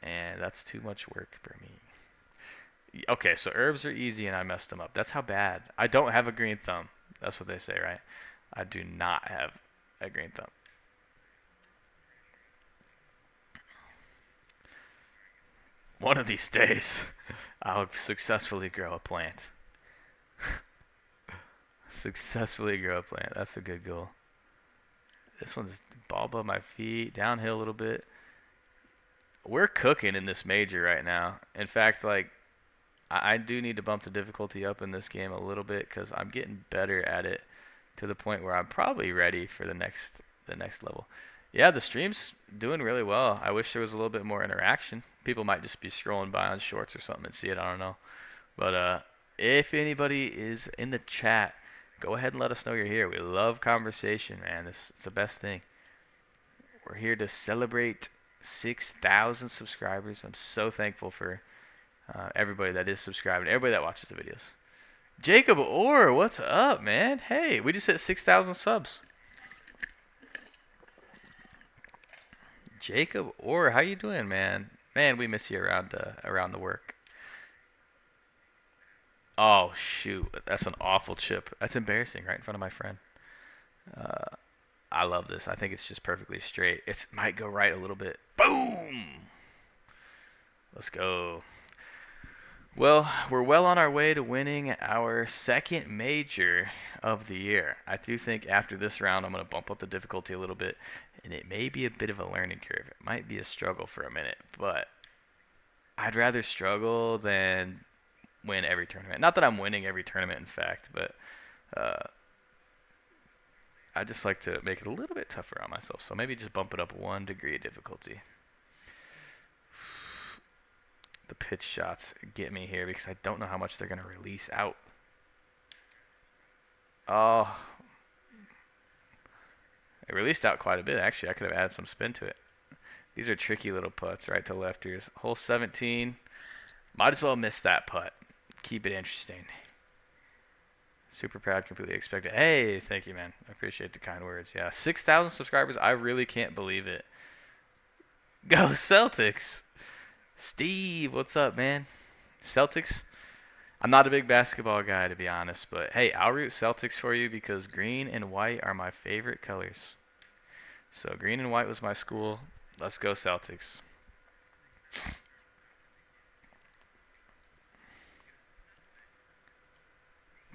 and that's too much work for me. Okay, so herbs are easy and I messed them up. That's how bad. I don't have a green thumb. That's what they say, right? I do not have a green thumb. One of these days, I'll successfully grow a plant. Successfully grow a plant. That's a good goal. This one's ball above my feet, downhill a little bit. We're cooking in this major right now. In fact, like, I do need to bump the difficulty up in this game a little bit because I'm getting better at it to the point where I'm probably ready for the next level. Yeah, the stream's doing really well. I wish there was a little bit more interaction. People might just be scrolling by on shorts or something and see it. I don't know. But if anybody is in the chat, go ahead and let us know you're here. We love conversation, man. It's the best thing. We're here to celebrate 6,000 subscribers. I'm so thankful for everybody that is subscribing, everybody that watches the videos. Jacob Orr, what's up, man? Hey, we just hit 6,000 subs. Jacob Orr, how you doing, man? Man, we miss you around the work. Oh shoot, that's an awful chip. That's embarrassing, right in front of my friend. Uh, I love this. I think it's just perfectly straight. It might go right a little bit. Boom! Let's go. Well, we're well on our way to winning our second major of the year. I do think after this round, I'm going to bump up the difficulty a little bit, and it may be a bit of a learning curve. It might be a struggle for a minute, but I'd rather struggle than win every tournament. Not that I'm winning every tournament, in fact, but uh, I just like to make it a little bit tougher on myself. So maybe just bump it up 1 degree of difficulty. The pitch shots get me here because I don't know how much they're going to release out. Oh, it released out quite a bit, actually. I could have added some spin to it. These are tricky little putts, right to lefters. Hole 17. Might as well miss that putt. Keep it interesting. Super proud, completely expected. Hey, thank you, man. I appreciate the kind words. Yeah, 6,000 subscribers. I really can't believe it. Go Celtics. Steve, what's up, man? Celtics. I'm not a big basketball guy, to be honest, but hey, I'll root Celtics for you because green and white are my favorite colors. So green and white was my school. Let's go Celtics.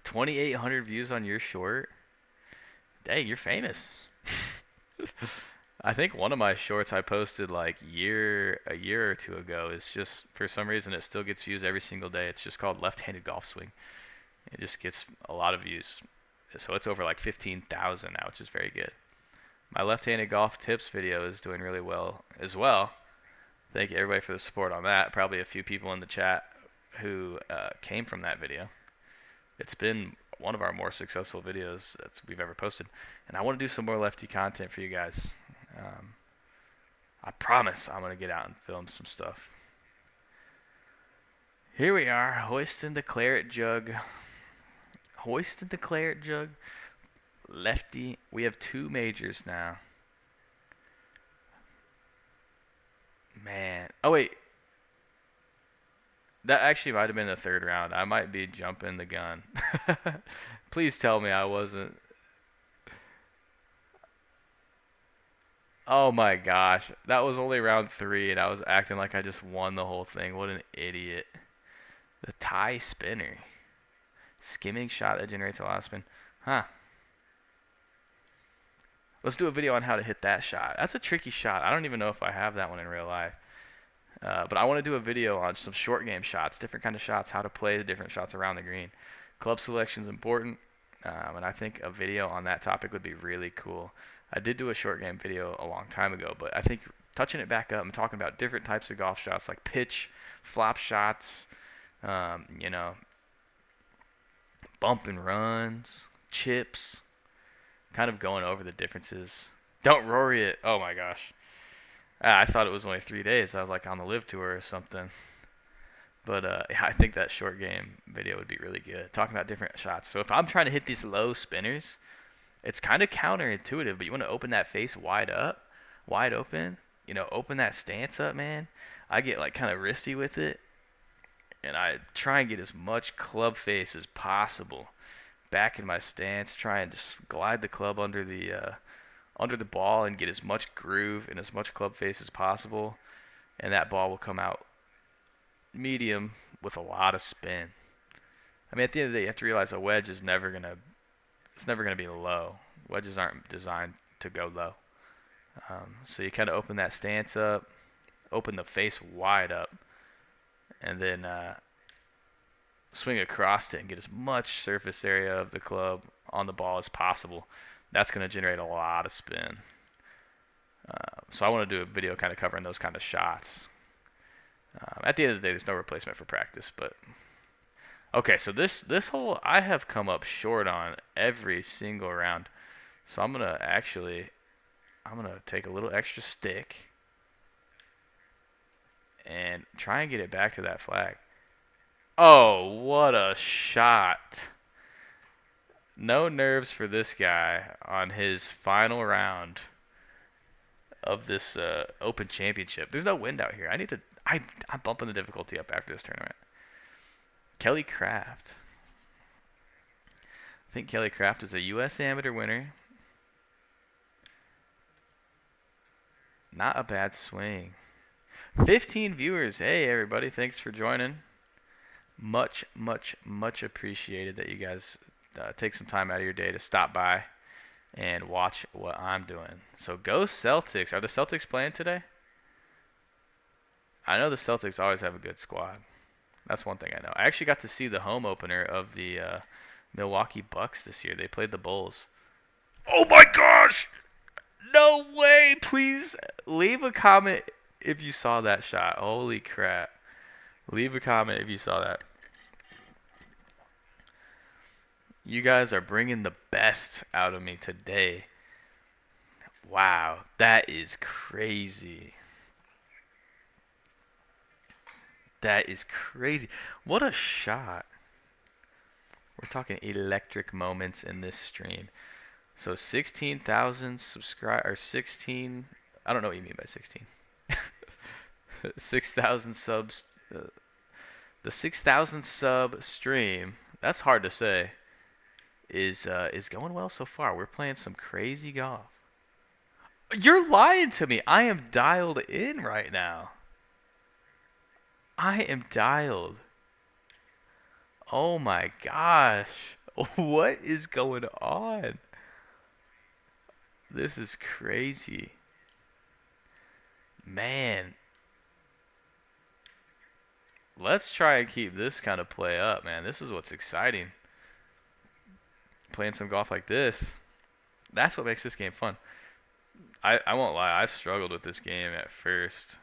$2,800 views on your short. Dang, you're famous. I think one of my shorts I posted like a year or two ago is just, for some reason, it still gets views every single day. It's just called Left-Handed Golf Swing. It just gets a lot of views. So it's over like 15,000 now, which is very good. My left-handed golf tips video is doing really well as well. Thank you everybody for the support on that. Probably a few people in the chat who came from that video. It's been one of our more successful videos that we've ever posted. And I want to do some more lefty content for you guys. I promise I'm going to get out and film some stuff. Here we are, hoisting the claret jug. Hoisting the claret jug. Lefty. We have 2 majors now. Man. Oh, wait. That actually might have been the 3rd round. I might be jumping the gun. Please tell me I wasn't. Oh my gosh. That was only round 3 and I was acting like I just won the whole thing. What an idiot. The tie spinner. Skimming shot that generates a lot of spin. Huh. Let's do a video on how to hit that shot. That's a tricky shot. I don't even know if I have that one in real life. But I want to do a video on some short game shots, different kind of shots, how to play the different shots around the green. Club selection is important, and I think a video on that topic would be really cool. I did do a short game video a long time ago, but I think touching it back up and talking about different types of golf shots like pitch, flop shots, you know, bump and runs, chips, kind of going over the differences. Don't Rory it. Oh my gosh. I thought it was only 3 days. I was like on the live tour or something. But I think that short game video would be really good. Talking about different shots. So if I'm trying to hit these low spinners, it's kind of counterintuitive, but you want to open that face wide up, wide open. You know, open that stance up, man. I get like kind of wristy with it. And I try and get as much club face as possible back in my stance. Try and just glide the club under the ball and get as much groove and as much club face as possible. And that ball will come out medium with a lot of spin. I mean, at the end of the day, you have to realize a wedge is never gonna be low. Wedges aren't designed to go low. So you kind of open that stance up, open the face wide up, and then swing across it and get as much surface area of the club on the ball as possible. That's going to generate a lot of spin. So I want to do a video kind of covering those kind of shots. At the end of the day, there's no replacement for practice. But okay, so this hole I have come up short on every single round. So I'm gonna take a little extra stick and try and get it back to that flag. Oh, what a shot! No nerves for this guy on his final round of this Open Championship. There's no wind out here. I'm bumping the difficulty up after this tournament. Kelly Craft. I think Kelly Craft is a U.S. Amateur winner. Not a bad swing. 15 viewers. Hey, everybody. Thanks for joining. Much, much, much appreciated that you guys take some time out of your day to stop by and watch what I'm doing. So go Celtics. Are the Celtics playing today? I know the Celtics always have a good squad. That's one thing I know. I actually got to see the home opener of the Milwaukee Bucks this year. They played the Bulls. Oh my gosh! No way! Please leave a comment if you saw that shot. Holy crap. Leave a comment if you saw that. You guys are bringing the best out of me today. Wow, that is crazy. That is crazy. What a shot. We're talking electric moments in this stream. So 16,000 subscribe or 16. I don't know what you mean by 16. 6,000 subs. The 6,000 sub stream. That's hard to say. Is going well so far. We're playing some crazy golf. You're lying to me. I am dialed in right now. I am dialed. Oh my gosh. What is going on? This is crazy. Man. Let's try and keep this kind of play up, man. This is what's exciting. Playing some golf like this. That's what makes this game fun. I won't lie. I've struggled with this game at first.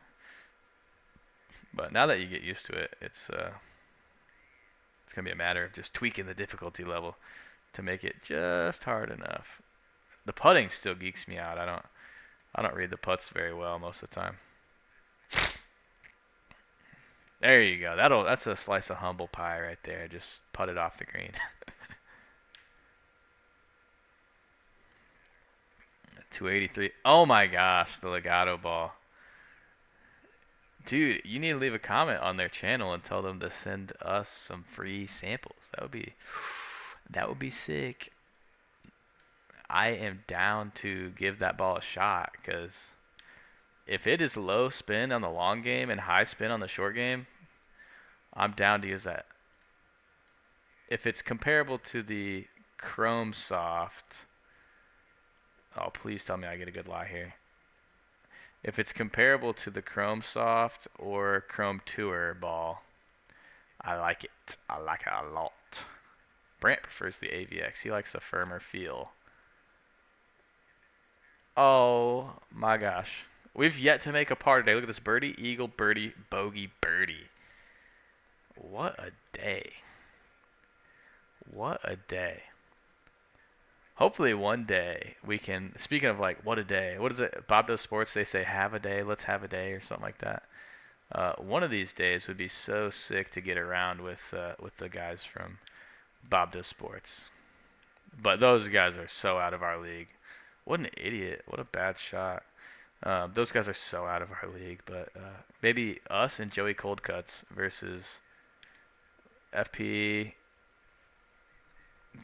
But now that you get used to it, it's going to be a matter of just tweaking the difficulty level to make it just hard enough. The putting still geeks me out. I don't read the putts very well most of the time. There you go. That's a slice of humble pie right there. Just putt it off the green. 283. Oh my gosh, the legato ball. Dude, you need to leave a comment on their channel and tell them to send us some free samples. That would be sick. I am down to give that ball a shot because if it is low spin on the long game and high spin on the short game, I'm down to use that. If it's comparable to the Chrome Soft, oh, please tell me I get a good lie here. If it's comparable to the Chrome Soft or Chrome Tour ball, I like it. I like it a lot. Brant prefers the AVX. He likes the firmer feel. Oh my gosh. We've yet to make a par today. Look at this birdie, eagle, birdie, bogey, birdie. What a day. What a day. Hopefully one day we can, speaking of like, what a day. What is it? Bob Does Sports, they say have a day, let's have a day or something like that. One of these days would be so sick to get around with the guys from Bob Does Sports. But those guys are so out of our league. What an idiot. What a bad shot. Those guys are so out of our league. But maybe us and Joey Coldcuts versus FP,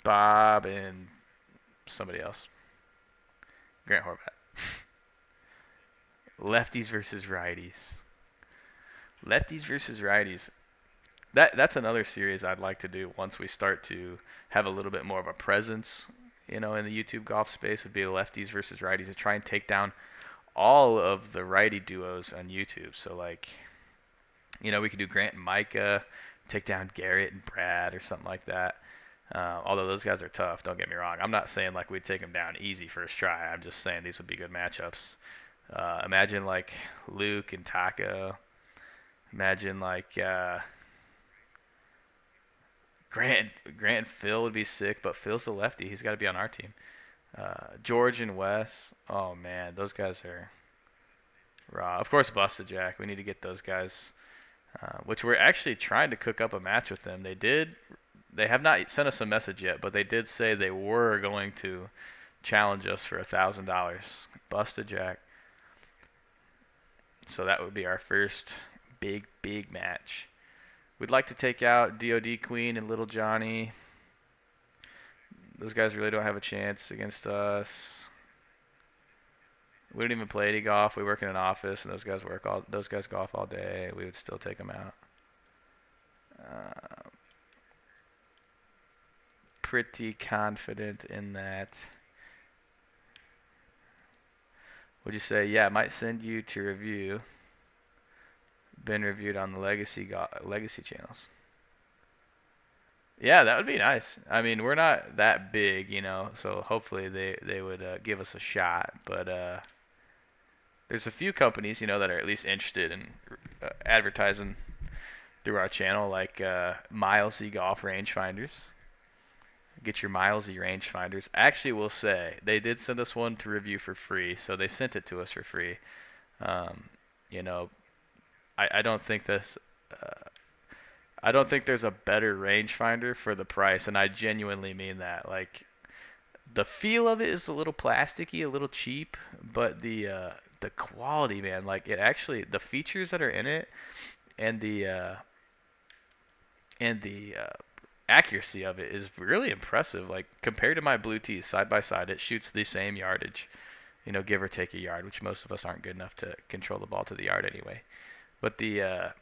Bob, and somebody else. Grant Horvat. Lefties versus righties. Lefties versus righties. That's another series I'd like to do once we start to have a little bit more of a presence, in the YouTube golf space, would be lefties versus righties to try and take down all of the righty duos on YouTube. So like, we could do Grant and Micah, take down Garrett and Brad or something like that. Although those guys are tough, don't get me wrong. I'm not saying like we'd take them down easy first try. I'm just saying these would be good matchups. Imagine like Luke and Taco. Imagine like Grant and Phil would be sick, but Phil's a lefty. He's got to be on our team. George and Wes. Oh man, those guys are raw. Of course, Busted Jack. We need to get those guys. Which we're actually trying to cook up a match with them. They have not sent us a message yet, but they did say they were going to challenge us for $1,000. Busted Jack. So that would be our first big match. We'd like to take out DOD Queen and Little Johnny. Those guys really don't have a chance against us. We don't even play any golf. We work in an office, and those guys golf all day. We would still take them out. Pretty confident in that. Would you say, yeah, I might send you to review. Been reviewed on the legacy channels. Yeah, that would be nice. I mean, we're not that big, so hopefully they would give us a shot. But there's a few companies, that are at least interested in advertising through our channel, like Milesy Golf Rangefinders. Get your Milesy Rangefinders. Actually, we'll say they did send us one to review for free, so they sent it to us for free. You know, I don't think this. I don't think there's a better rangefinder for the price, and I genuinely mean that. Like, the feel of it is a little plasticky, a little cheap, but the quality, man, like the features that are in it, and the accuracy of it is really impressive. Like, compared to my blue tees side by side, it shoots the same yardage, give or take a yard, which most of us aren't good enough to control the ball to the yard anyway. But the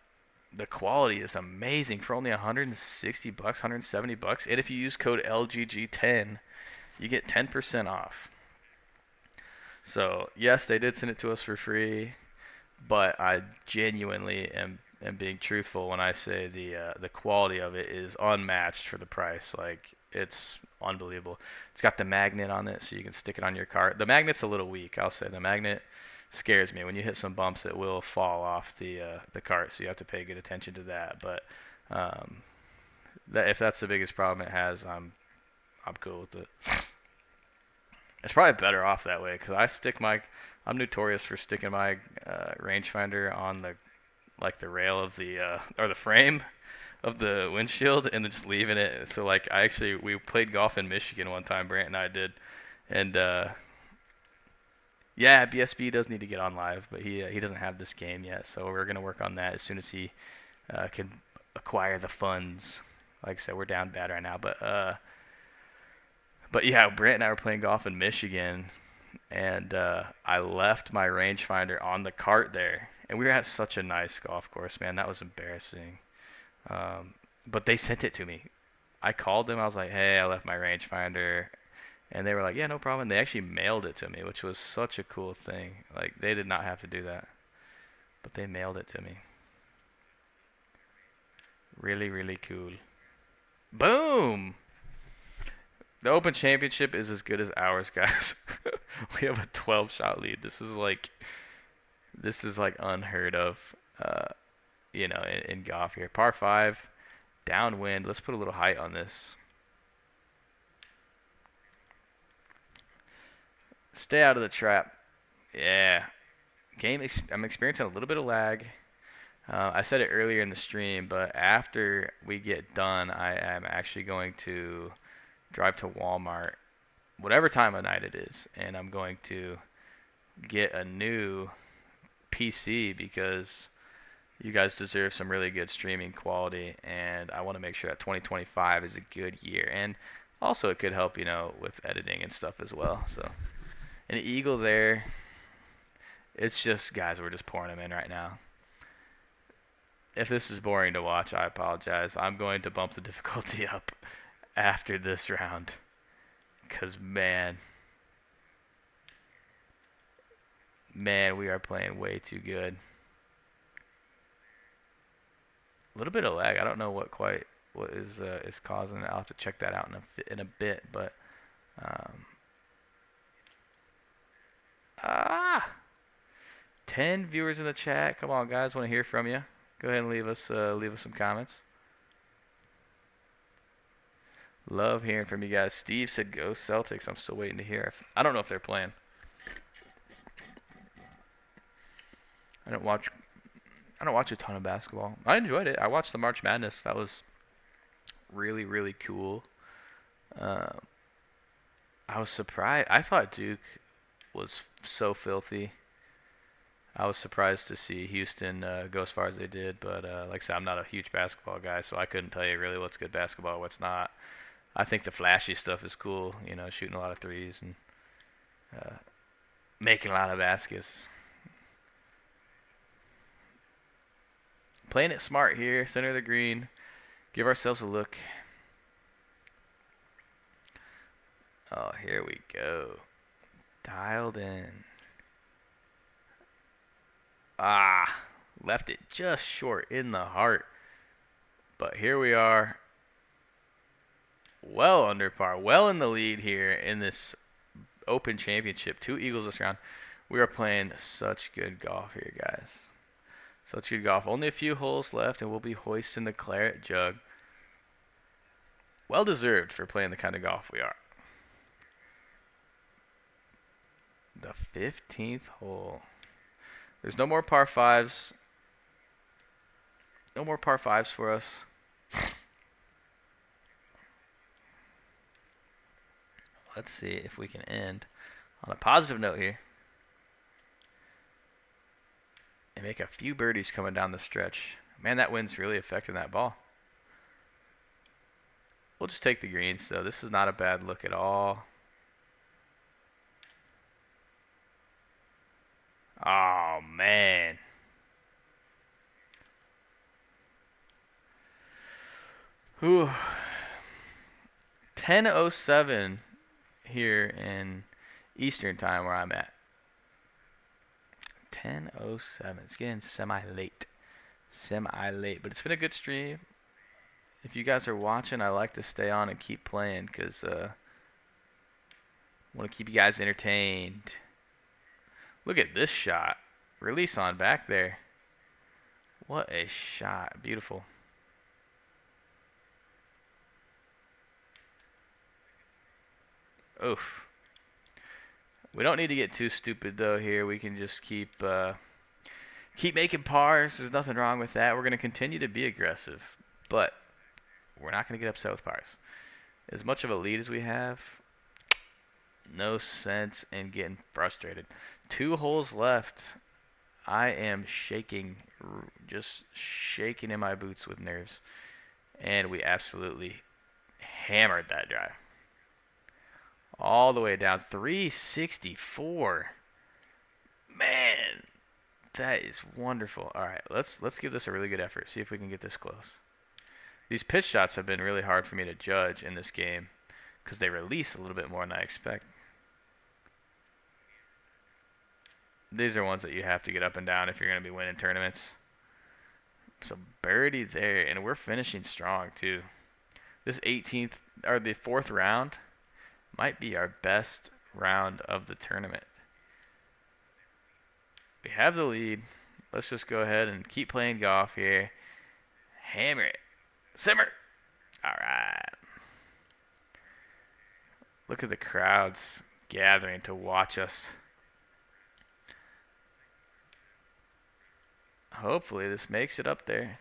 quality is amazing for only $160, $170, and if you use code LGG10, you get 10% off. So yes, they did send it to us for free, but I genuinely am being truthful when I say the quality of it is unmatched for the price. Like, it's unbelievable. It's got the magnet on it, so you can stick it on your cart. The magnet's a little weak, I'll say. The magnet scares me. When you hit some bumps, it will fall off the cart, so you have to pay good attention to that. But if that's the biggest problem it has, I'm cool with it. It's probably better off that way, because I'm notorious for sticking my rangefinder on the rail of or the frame of the windshield, and then just leaving it. So like, we played golf in Michigan one time, Brant and I did, and yeah, BSB does need to get on live, but he doesn't have this game yet, so we're gonna work on that as soon as he can acquire the funds. Like I said, we're down bad right now, but yeah, Brant and I were playing golf in Michigan, and I left my rangefinder on the cart there, and we were at such a nice golf course, man. That was embarrassing. But they sent it to me. I called them. I was like, hey, I left my rangefinder. And they were like, yeah, no problem. And they actually mailed it to me, which was such a cool thing. Like, they did not have to do that, but they mailed it to me. Really, really cool. Boom! The Open Championship is as good as ours, guys. We have a 12-shot lead. This is like unheard of, in golf here. Par 5, downwind. Let's put a little height on this. Stay out of the trap. Yeah. I'm experiencing a little bit of lag. I said it earlier in the stream, but after we get done, I am actually going to drive to Walmart, whatever time of night it is, and I'm going to get a new PC, because you guys deserve some really good streaming quality, and I want to make sure that 2025 is a good year. And also, it could help, with editing and stuff as well. So, an eagle there. It's just, guys, we're just pouring them in right now. If this is boring to watch, I apologize. I'm going to bump the difficulty up after this round, because man, we are playing way too good. A little bit of lag. I don't know what is causing it. I'll have to check that out in a bit. But 10 viewers in the chat. Come on, guys, want to hear from you. Go ahead and leave us some comments. Love hearing from you guys. Steve said go Celtics. I'm still waiting to hear. I don't know if they're playing. I don't watch a ton of basketball. I enjoyed it. I watched the March Madness. That was really, really cool. I was surprised. I thought Duke was so filthy. I was surprised to see Houston go as far as they did. But like I said, I'm not a huge basketball guy, so I couldn't tell you really what's good basketball, what's not. I think the flashy stuff is cool. You know, shooting a lot of threes and making a lot of baskets. Playing it smart here, center of the green. Give ourselves a look. Oh, here we go. Dialed in. Ah, left it just short in the heart. But here we are. Well under par. Well in the lead here in this Open Championship. 2 eagles this round. We are playing such good golf here, guys. Such good golf. Only a few holes left, and we'll be hoisting the claret jug. Well deserved for playing the kind of golf we are. The 15th hole. There's no more par 5s. No more par 5s for us. Let's see if we can end on a positive note here. And make a few birdies coming down the stretch. Man, that wind's really affecting that ball. We'll just take the greens, so this is not a bad look at all. Oh, man. Whew. 10:07 here in Eastern time where I'm at. 10:07. It's getting semi-late. But it's been a good stream. If you guys are watching, I like to stay on and keep playing because I want to keep you guys entertained. Look at this shot. Release on back there. What a shot. Beautiful. Oof. We don't need to get too stupid though here. We can just keep making pars. There's nothing wrong with that. We're going to continue to be aggressive, but we're not going to get upset with pars. As much of a lead as we have, no sense in getting frustrated. 2 holes left. I am shaking, just shaking in my boots with nerves. And we absolutely hammered that drive. All the way down. 364. Man, that is wonderful. All right, let's give this a really good effort. See if we can get this close. These pitch shots have been really hard for me to judge in this game because they release a little bit more than I expect. These are ones that you have to get up and down if you're going to be winning tournaments. So birdie there, and we're finishing strong too. This 18th or the 4th round might be our best round of the tournament. We have the lead. Let's just go ahead and keep playing golf here. Hammer it. Simmer. All right. Look at the crowds gathering to watch us. Hopefully this makes it up there.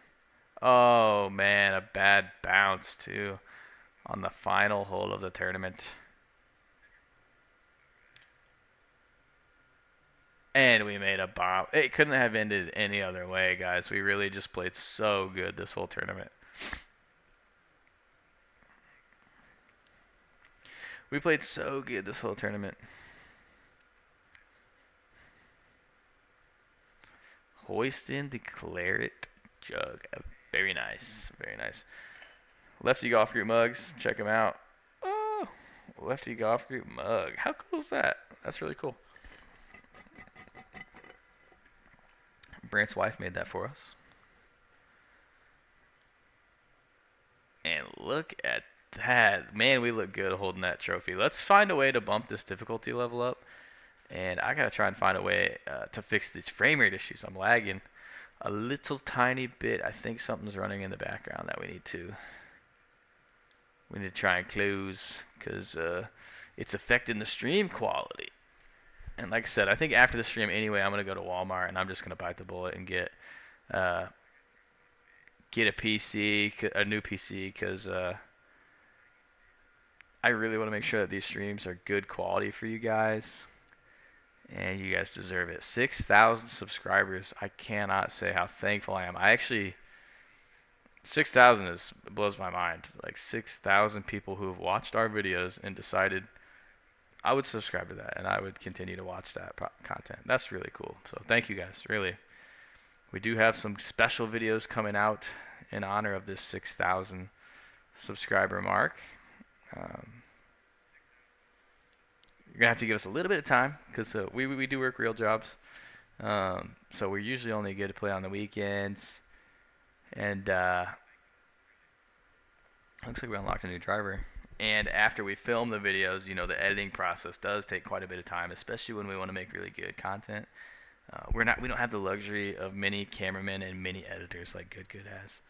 Oh, man, a bad bounce, too, on the final hole of the tournament. And we made a bomb. It couldn't have ended any other way, guys. We really just played so good this whole tournament. We played so good this whole tournament. Hoisting the claret jug. Very nice. Very nice. Lefty Golf Group mugs. Check them out. Oh, Lefty Golf Group mug. How cool is that? That's really cool. Brant's wife made that for us. And look at that. Man, we look good holding that trophy. Let's find a way to bump this difficulty level up. And I got to try and find a way to fix these frame rate issues. I'm lagging a little tiny bit. I think something's running in the background that we need to try and close because it's affecting the stream quality. And like I said, I think after the stream anyway, I'm going to go to Walmart and I'm just going to bite the bullet and get a PC, a new PC, because I really want to make sure that these streams are good quality for you guys. And you guys deserve it. 6,000 subscribers. I cannot say how thankful I am. 6,000 is blows my mind. Like 6,000 people who have watched our videos and decided I would subscribe to that and I would continue to watch that content. That's really cool. So thank you guys. Really, we do have some special videos coming out in honor of this 6,000 subscriber mark. You're gonna have to give us a little bit of time because we do work real jobs. So we usually only get to play on the weekends. And looks like we unlocked a new driver. And after we film the videos, you know, the editing process does take quite a bit of time, especially when we want to make really good content. We don't have the luxury of many cameramen and many editors like Good has.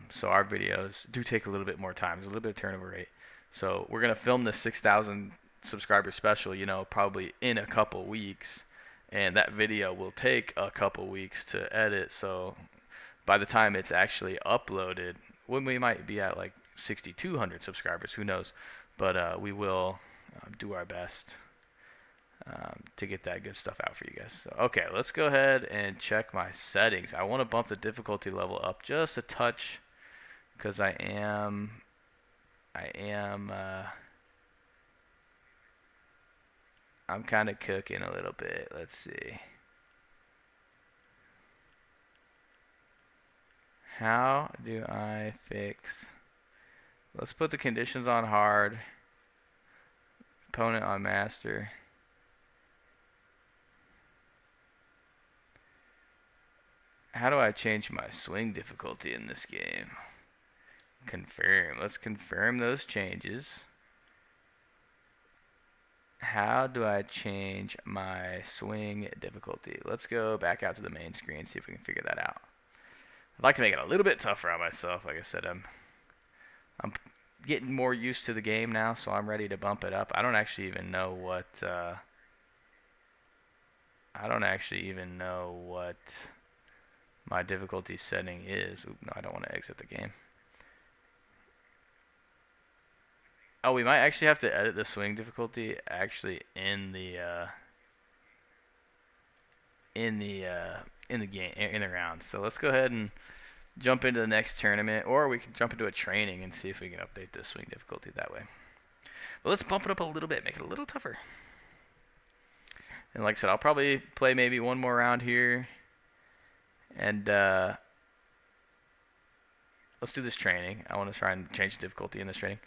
So our videos do take a little bit more time. There's a little bit of turnover rate. So we're gonna film the 6,000 subscriber special, you know, probably in a couple weeks, and that video will take a couple weeks to edit. So by the time it's actually uploaded, when we might be at like 6,200 subscribers, who knows? But we will do our best to get that good stuff out for you guys. So, okay, let's go ahead and check my settings. I want to bump the difficulty level up just a touch because I'm kind of cooking a little bit. Let's see. How do I fix? Let's put the conditions on hard. Opponent on master. How do I change my swing difficulty in this game? Confirm. Let's confirm those changes. How do I change my swing difficulty? Let's go back out to the main screen, see if we can figure that out. I'd like to make it a little bit tougher on myself. Like I said, I'm getting more used to the game now, so I'm ready to bump it up. I don't actually even know what my difficulty setting is. Oop, no, I don't want to exit the game. Oh, we might actually have to edit the swing difficulty actually in the game, in the round. So let's go ahead and jump into the next tournament, or we can jump into a training and see if we can update the swing difficulty that way. But let's bump it up a little bit, make it a little tougher. And like I said, I'll probably play maybe one more round here, and let's do this training. I want to try and change the difficulty in this training.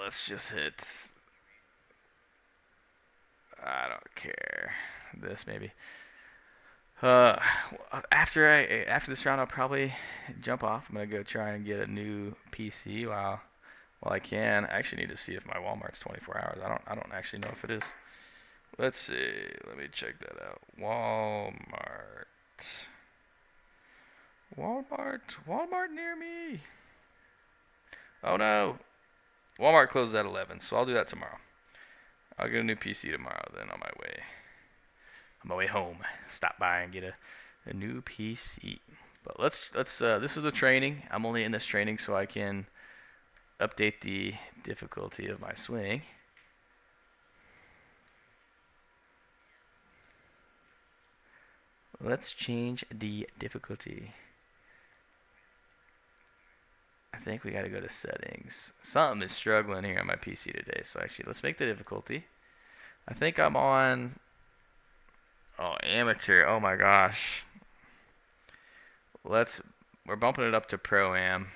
Let's just hit. I don't care. This maybe. After this round, I'll probably jump off. I'm gonna go try and get a new PC while I can. I actually need to see if my Walmart's 24 hours. I don't actually know if it is. Let's see. Let me check that out. Walmart near me. Oh no. Walmart closes at 11, so I'll do that tomorrow. I'll get a new PC tomorrow. Then on my way home, stop by and get a new PC. But let's this is the training. I'm only in this training so I can update the difficulty of my swing. Let's change the difficulty. I think we got to go to settings. Something is struggling here on my PC today. So actually, let's make the difficulty. I think I'm on, amateur. Oh my gosh. We're bumping it up to Pro-Am.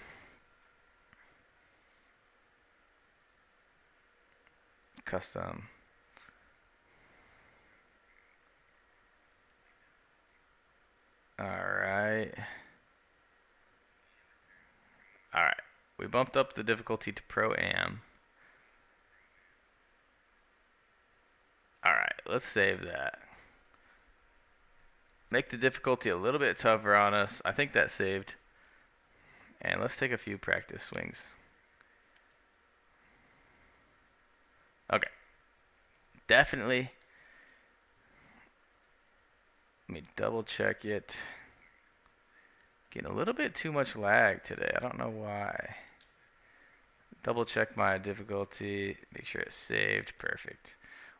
Custom. Alright. Alright. We bumped up the difficulty to Pro-Am. Alright, let's save that. Make the difficulty a little bit tougher on us. I think that saved. And let's take a few practice swings. Okay. Definitely. Let me double check it. Getting a little bit too much lag today. I don't know why. Double check my difficulty. Make sure it's saved. Perfect.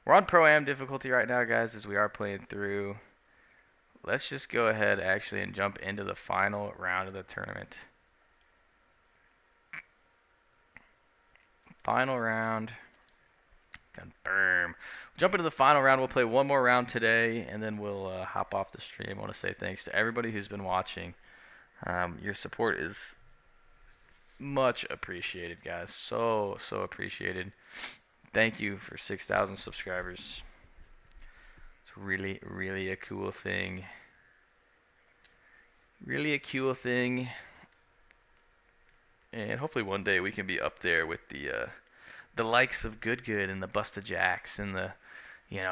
We're on Pro-Am difficulty right now, guys, as we are playing through. let's just go ahead actually and jump into the final round of the tournament. Final round. Confirm. Jump into the final round. We'll play one more round today, and then we'll hop off the stream. I want to say thanks to everybody who's been watching. Your support is much appreciated, guys. So appreciated. Thank you for 6,000 subscribers. It's really a cool thing. Really a cool thing. And hopefully one day we can be up there with the likes of Good and the Busta Jacks and the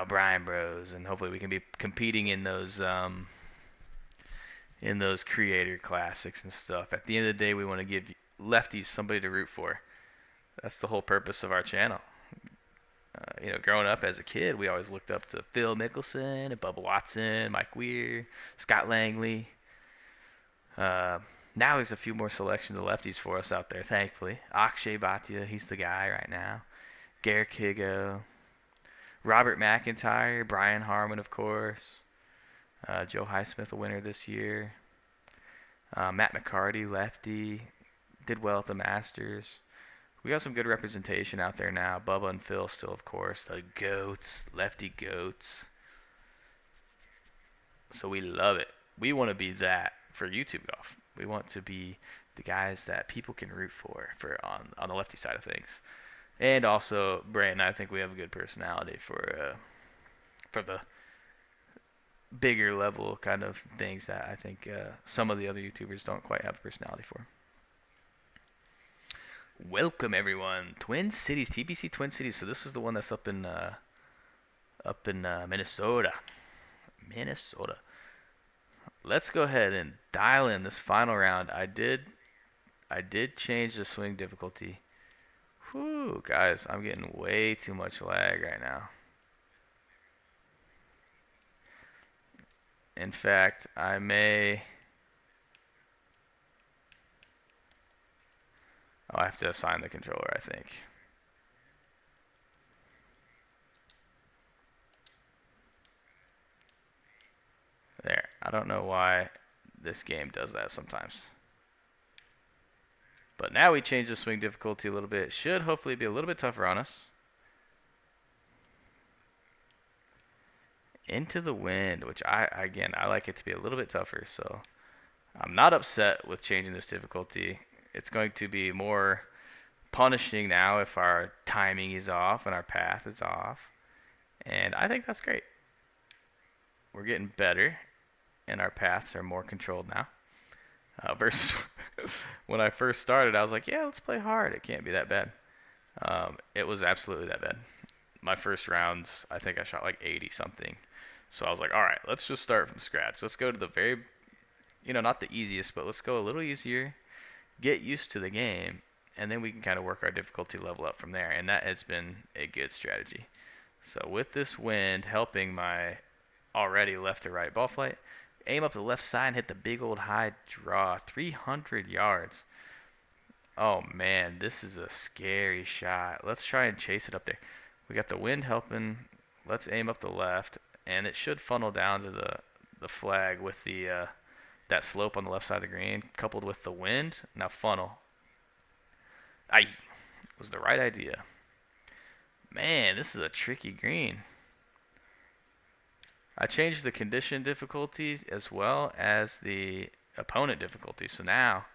Brian Bros, and hopefully we can be competing in those creator classics and stuff. At the end of the day, we want to give lefties somebody to root for. That's the whole purpose of our channel. Growing up as a kid, we always looked up to Phil Mickelson and Bubba Watson, Mike Weir, Scott Langley. Now there's a few more selections of lefties for us out there, thankfully. Akshay Bhatia, he's the guy right now. Garrick Higo. Robert McIntyre, Brian Harmon, of course. Joe Highsmith, a winner this year. Matt McCarty, lefty. Did well at the Masters. We got some good representation out there now. Bubba and Phil still, of course. The GOATs, lefty GOATs. So we love it. We want to be that for YouTube golf. We want to be the guys that people can root for on the lefty side of things. And also, Brandon, I think we have a good personality for the bigger level kind of things that I think some of the other YouTubers don't quite have a personality for. Welcome everyone, Twin Cities, TPC Twin Cities. So this is the one that's up in Minnesota. Let's go ahead and dial in this final round. I did change the swing difficulty. Whew, guys, I'm getting way too much lag right now. In fact, I have to assign the controller, I think. There. I don't know why this game does that sometimes. But now we change the swing difficulty a little bit. It should hopefully be a little bit tougher on us. Into the wind, which I like it to be a little bit tougher. So I'm not upset with changing this difficulty. It's going to be more punishing now if our timing is off and our path is off. And I think that's great. We're getting better, and our paths are more controlled now. Versus when I first started, I was like, yeah, let's play hard. It can't be that bad. It was absolutely that bad. My first rounds, I think I shot like 80-something. So I was like, all right, let's just start from scratch. Let's go to the very, not the easiest, but let's go a little easier. Get used to the game, and then we can kind of work our difficulty level up from there, and that has been a good strategy. So with this wind helping my already left to right ball flight, aim up the left side and hit the big old high draw, 300 yards. Oh man, this is a scary shot. Let's try and chase it up there. We got the wind helping. Let's aim up the left, and it should funnel down to the flag with the that slope on the left side of the green, coupled with the wind. Now funnel. Aye, was the right idea. Man, this is a tricky green. I changed the condition difficulty as well as the opponent difficulty. So now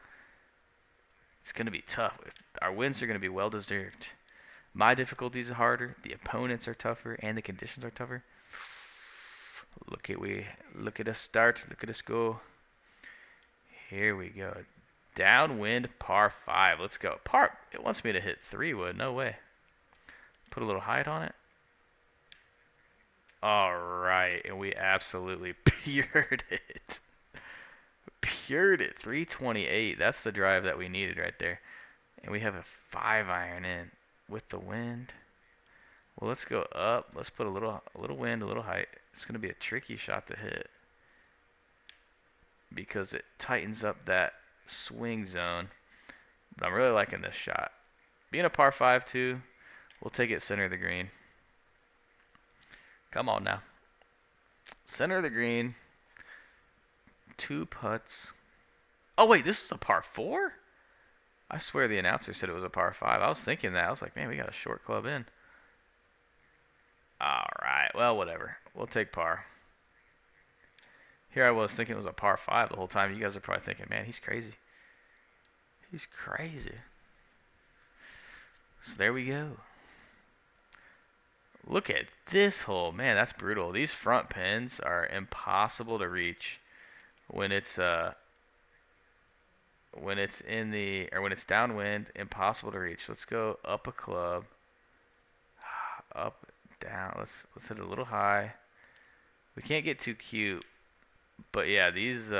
it's going to be tough. Our wins are going to be well deserved. My difficulties are harder, the opponents are tougher, and the conditions are tougher. Look at us start. Look at us go. Here we go. Downwind par 5. Let's go. It wants me to hit 3-wood. No way. Put a little height on it. All right, and we absolutely pured it. Pured it. 328. That's the drive that we needed right there. And we have a 5-iron in with the wind. Well, let's go up. Let's put a little wind, a little height. It's going to be a tricky shot to hit because it tightens up that swing zone. But I'm really liking this shot. Being a par 5 too, we'll take it center of the green. Come on now. Center of the green. 2 putts. Oh, wait, this is a par 4? I swear the announcer said it was a par 5. I was thinking that. I was like, man, we got a short club in. All right. Well, whatever. We'll take par. Here I was thinking it was a par 5 the whole time. You guys are probably thinking, man, he's crazy. He's crazy. So there we go. Look at this hole. Man, that's brutal. These front pins are impossible to reach when it's in the, or when it's downwind, impossible to reach. Let's go up a club. Up, down. Let's hit it a little high. We can't get too cute. But yeah, these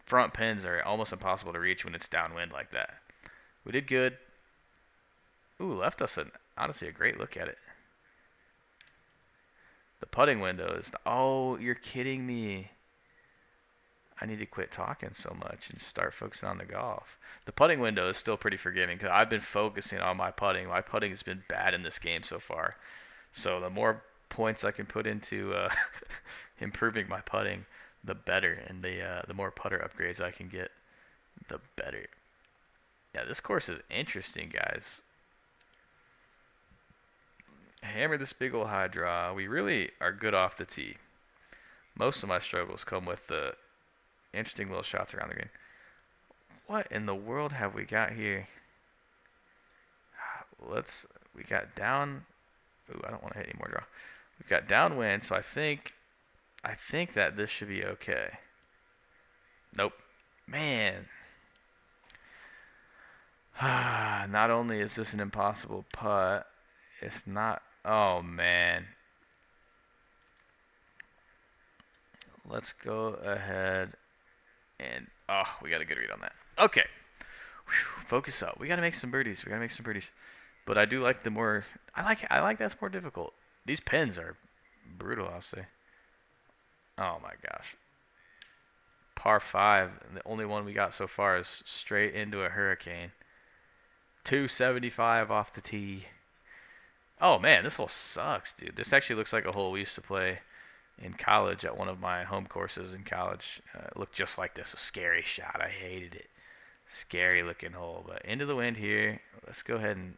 front pins are almost impossible to reach when it's downwind like that. We did good. Ooh, left us honestly a great look at it. The putting window is... Oh, you're kidding me. I need to quit talking so much and start focusing on the golf. The putting window is still pretty forgiving because I've been focusing on my putting. My putting has been bad in this game so far. So the more points I can put into improving my putting, the better. And the more putter upgrades I can get, the better. Yeah, this course is interesting, guys. Hammer this big old high draw. We really are good off the tee. Most of my struggles come with the interesting little shots around the green. What in the world have we got here? We got down. Ooh, I don't want to hit any more draw. We've got downwind, so I think that this should be okay. Nope. Man. Not only is this an impossible putt, it's not. Oh, man. Let's go ahead and... Oh, we got a good read on that. Okay. Whew, focus up. We got to make some birdies. But I do like the more... I like that's more difficult. These pins are brutal, I'll say. Oh, my gosh. Par 5. The only one we got so far is straight into a hurricane. 275 off the tee. Oh, man, this hole sucks, dude. This actually looks like a hole we used to play in college at one of my home courses in college. It looked just like this. A scary shot. I hated it. Scary looking hole. But into the wind here. Let's go ahead and...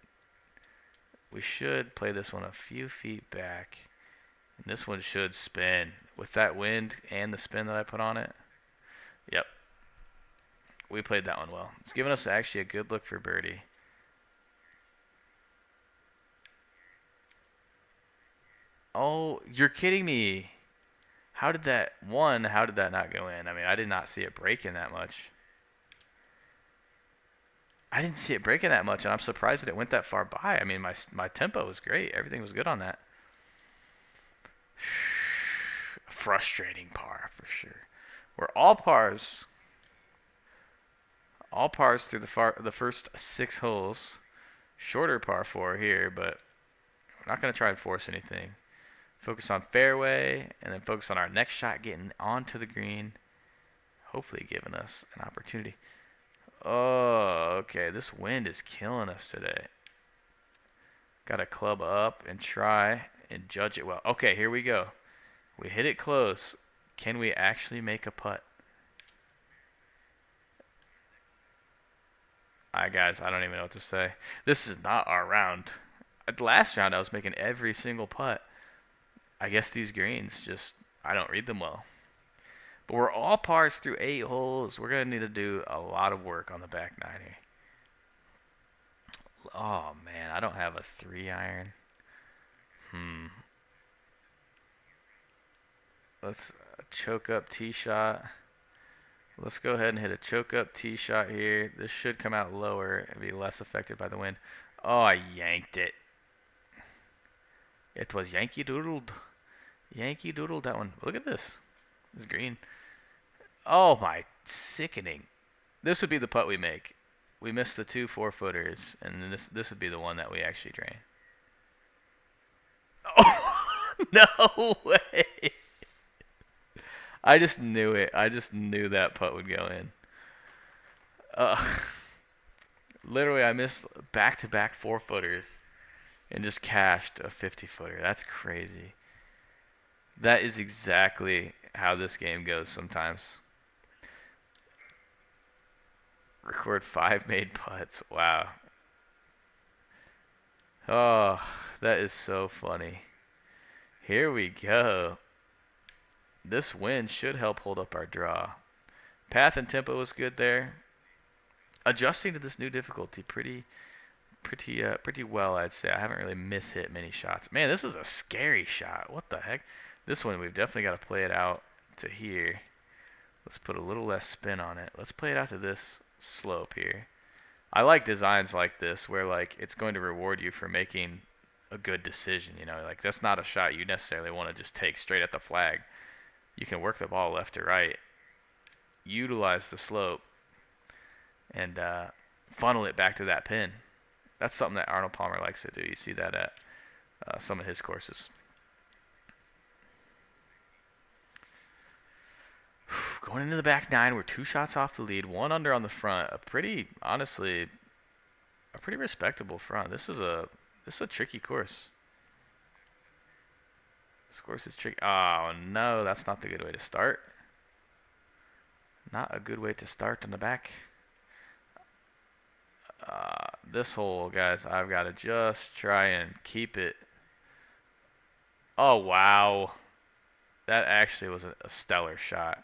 We should play this one a few feet back. And this one should spin. With that wind and the spin that I put on it. Yep. We played that one well. It's giving us actually a good look for birdie. Oh, you're kidding me. How did that not go in? I mean, I did not see it breaking that much. I didn't see it breaking that much, and I'm surprised that it went that far by. I mean, my tempo was great. Everything was good on that. Frustrating par, for sure. We're all pars. All pars through the first 6 holes. Shorter par 4 here, but we're not going to try and force anything. Focus on fairway, and then focus on our next shot getting onto the green. Hopefully giving us an opportunity. Oh, okay. This wind is killing us today. Got to club up and try and judge it well. Okay, here we go. We hit it close. Can we actually make a putt? Alright, guys, I don't even know what to say. This is not our round. At the last round, I was making every single putt. I guess these greens just, I don't read them well. But we're all pars through 8 holes. We're going to need to do a lot of work on the back 9 here. Oh, man, I don't have a 3-iron. Let's choke up tee shot. Let's go ahead and hit a choke up tee shot here. This should come out lower and be less affected by the wind. Oh, I yanked it. It was Yankee Doodled. Yankee Doodled that one. Look at this. It's green. Oh, my. Sickening. This would be the putt we make. We missed the 2 4-footers, and then this would be the one that we actually drain. Oh, no way. I just knew it. I just knew that putt would go in. Literally, I missed back-to-back 4-footers and just cashed a 50-footer. That's crazy. That is exactly how this game goes sometimes. Record 5 made putts. Wow. Oh, that is so funny. Here we go. This win should help hold up our draw. Path and tempo was good there. Adjusting to this new difficulty pretty well, I'd say. I haven't really mishit many shots. Man, this is a scary shot. What the heck? This one, we've definitely got to play it out to here. Let's put a little less spin on it. Let's play it out to this slope here. I like designs like this where like it's going to reward you for making a good decision. You know, like that's not a shot you necessarily want to just take straight at the flag. You can work the ball left to right, utilize the slope, and funnel it back to that pin. That's something that Arnold Palmer likes to do. You see that at some of his courses. Going into the back nine, we're 2 shots off the lead, 1 under on the front. Honestly, a pretty respectable front. This is a tricky course. This course is tricky. Oh no, that's not the good way to start. Not a good way to start on the back. This hole, guys, I've got to just try and keep it. Oh wow, that actually was a stellar shot.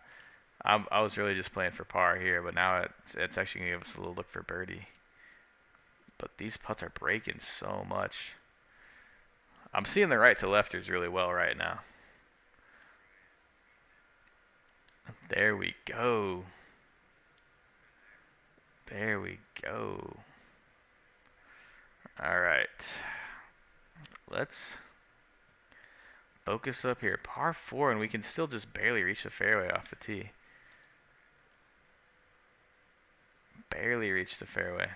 I was really just playing for par here, but now it's actually going to give us a little look for birdie. But these putts are breaking so much. I'm seeing the right to lefters really well right now. There we go. There we go. All right. Let's focus up here. Par 4, and we can still just barely reach the fairway off the tee. Barely reach the fairway.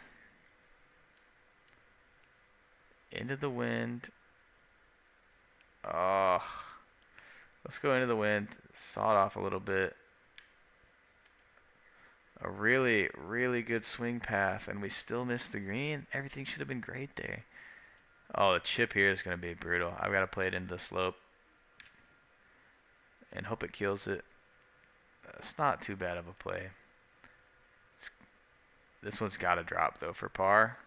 Into the wind. Oh. Let's go into the wind. Saw it off a little bit. A really, really good swing path, and we still missed the green. Everything should have been great there. Oh, the chip here is going to be brutal. I've got to play it into the slope and hope it kills it. It's not too bad of a play. This one's got to drop, though, for par.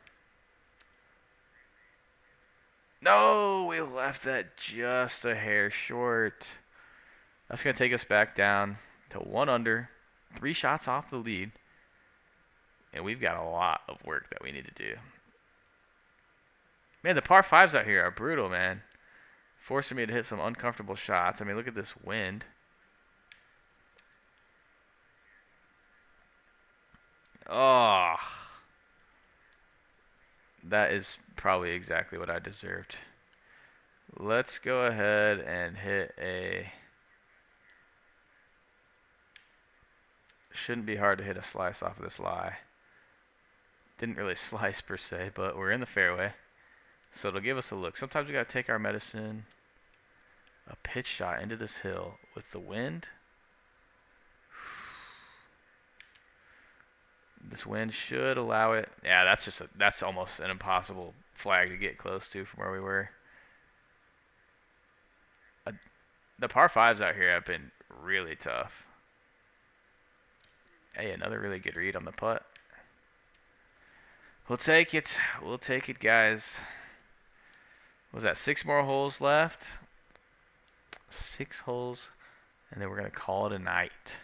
No, we left that just a hair short. That's going to take us back down to 1 under, 3 shots off the lead. And we've got a lot of work that we need to do. Man, the par 5s out here are brutal, man. Forcing me to hit some uncomfortable shots. I mean, look at this wind. Oh, that is probably exactly what I deserved. Let's go ahead and hit a... Shouldn't be hard to hit a slice off of this lie. Didn't really slice per se, but we're in the fairway. So it'll give us a look. Sometimes we got to take our medicine. A pitch shot into this hill with the wind. This wind should allow it. Yeah, that's almost an impossible flag to get close to from where we were. The par 5s out here have been really tough. Hey, another really good read on the putt. We'll take it. We'll take it, guys. What was that 6 more holes left? 6 holes, and then we're going to call it a night.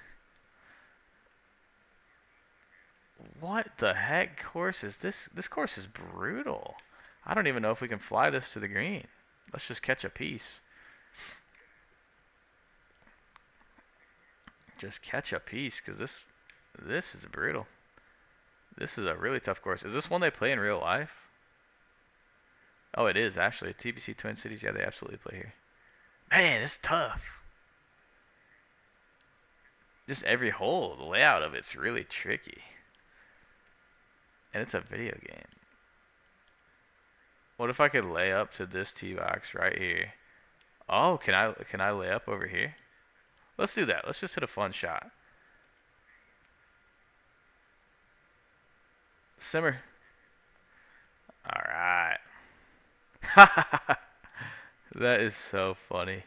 What the heck course is this? This course is brutal. I don't even know if we can fly this to the green. Let's just catch a piece. Just catch a piece, because this is brutal. This is a really tough course. Is this one they play in real life? Oh, it is actually. TBC Twin Cities, yeah, they absolutely play here. Man, it's tough. Just every hole, the layout of it's really tricky. And it's a video game. What if I could lay up to this tee box right here? Oh, can I lay up over here? Let's do that. Let's just hit a fun shot. Simmer. All right. That is so funny.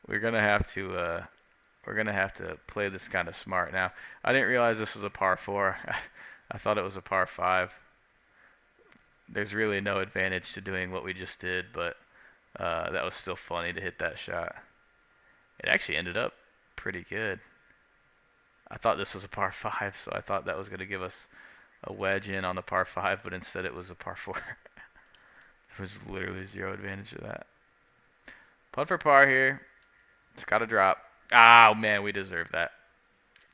We're gonna have to play this kind of smart now. I didn't realize this was a par 4. I thought it was a par 5. There's really no advantage to doing what we just did, but that was still funny to hit that shot. It actually ended up pretty good. I thought this was a par 5, so I thought that was going to give us a wedge in on the par 5, but instead it was a par 4. There was literally zero advantage of that. Putt for par here. It's got to drop. Ah, man, we deserve that.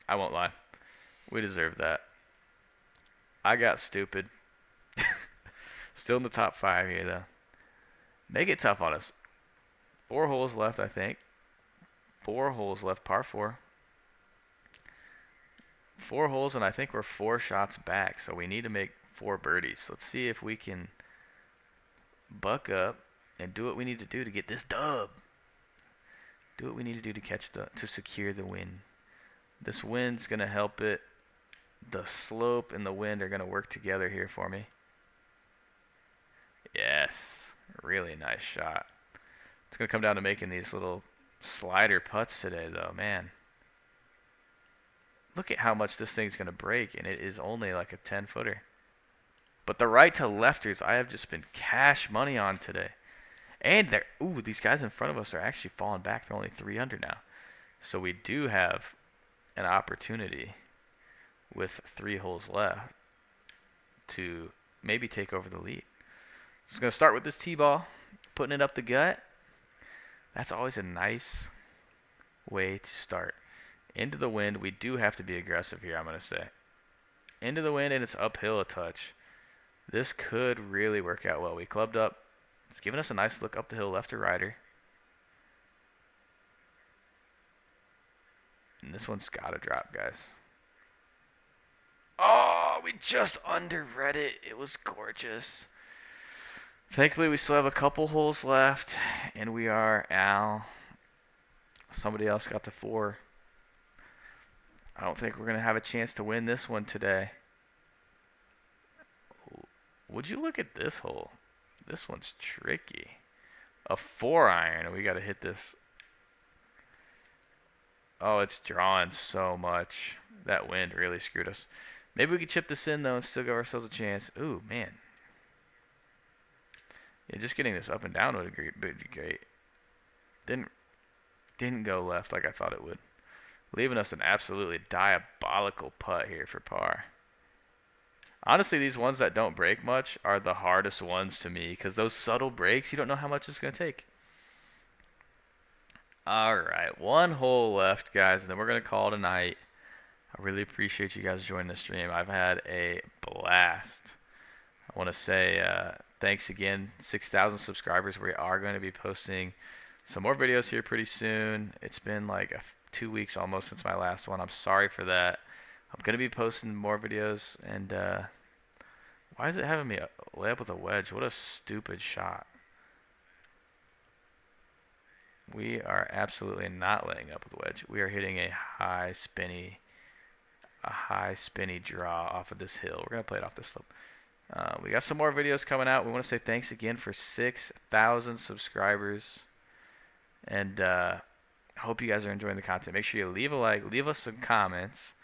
I won't lie. We deserve that. I got stupid. Still in the top 5 here, though. Make it tough on us. 4 holes left, I think. 4 holes left, par 4. 4 holes, and I think we're 4 shots back, so we need to make 4 birdies. Let's see if we can buck up and do what we need to do to get this dub. Do what we need to do to secure the win. This wind's going to help it. The slope and the wind are going to work together here for me. Yes, really nice shot. It's going to come down to making these little slider putts today, though, man. Look at how much this thing's going to break, and it is only like a 10-footer. But the right to lefters, I have just been cash money on today. And they're, ooh, these guys in front of us are actually falling back. They're only 3 under now. So we do have an opportunity with 3 holes left to maybe take over the lead. So I'm going to start with this tee ball, putting it up the gut. That's always a nice way to start. Into the wind, we do have to be aggressive here, I'm going to say. Into the wind, and it's uphill a touch. This could really work out well. We clubbed up. It's giving us a nice look up the hill, left to righter. And this one's got to drop, guys. Oh, we just underread it. It was gorgeous. Thankfully, we still have a couple holes left, and we are Al. Somebody else got to 4. I don't think we're going to have a chance to win this one today. Would you look at this hole? This one's tricky. A 4-iron, and we got to hit this. Oh, it's drawing so much. That wind really screwed us. Maybe we could chip this in, though, and still give ourselves a chance. Ooh, man. Yeah, just getting this up and down would be great. Didn't go left like I thought it would. Leaving us an absolutely diabolical putt here for par. Honestly, these ones that don't break much are the hardest ones to me because those subtle breaks, you don't know how much it's going to take. All right, 1 hole left, guys, and then we're going to call it a night. I really appreciate you guys joining the stream. I've had a blast. I want to say thanks again, 6,000 subscribers. We are going to be posting some more videos here pretty soon. It's been like 2 weeks almost since my last one. I'm sorry for that. I'm going to be posting more videos, and why is it having me lay up with a wedge? What a stupid shot. We are absolutely not laying up with a wedge. We are hitting a high spinny draw off of this hill. We're going to play it off the slope. We got some more videos coming out. We want to say thanks again for 6,000 subscribers. And hope you guys are enjoying the content. Make sure you leave a like, leave us some comments.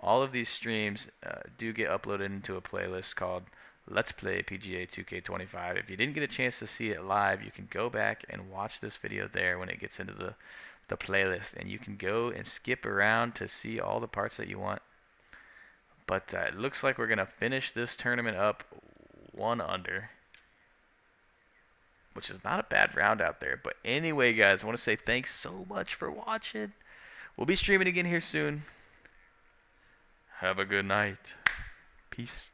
All of these streams do get uploaded into a playlist called Let's Play PGA 2K25. If you didn't get a chance to see it live, you can go back and watch this video there when it gets into the playlist. And you can go and skip around to see all the parts that you want. But it looks like we're going to finish this tournament up 1 under, which is not a bad round out there. But anyway, guys, I want to say thanks so much for watching. We'll be streaming again here soon. Have a good night. Peace.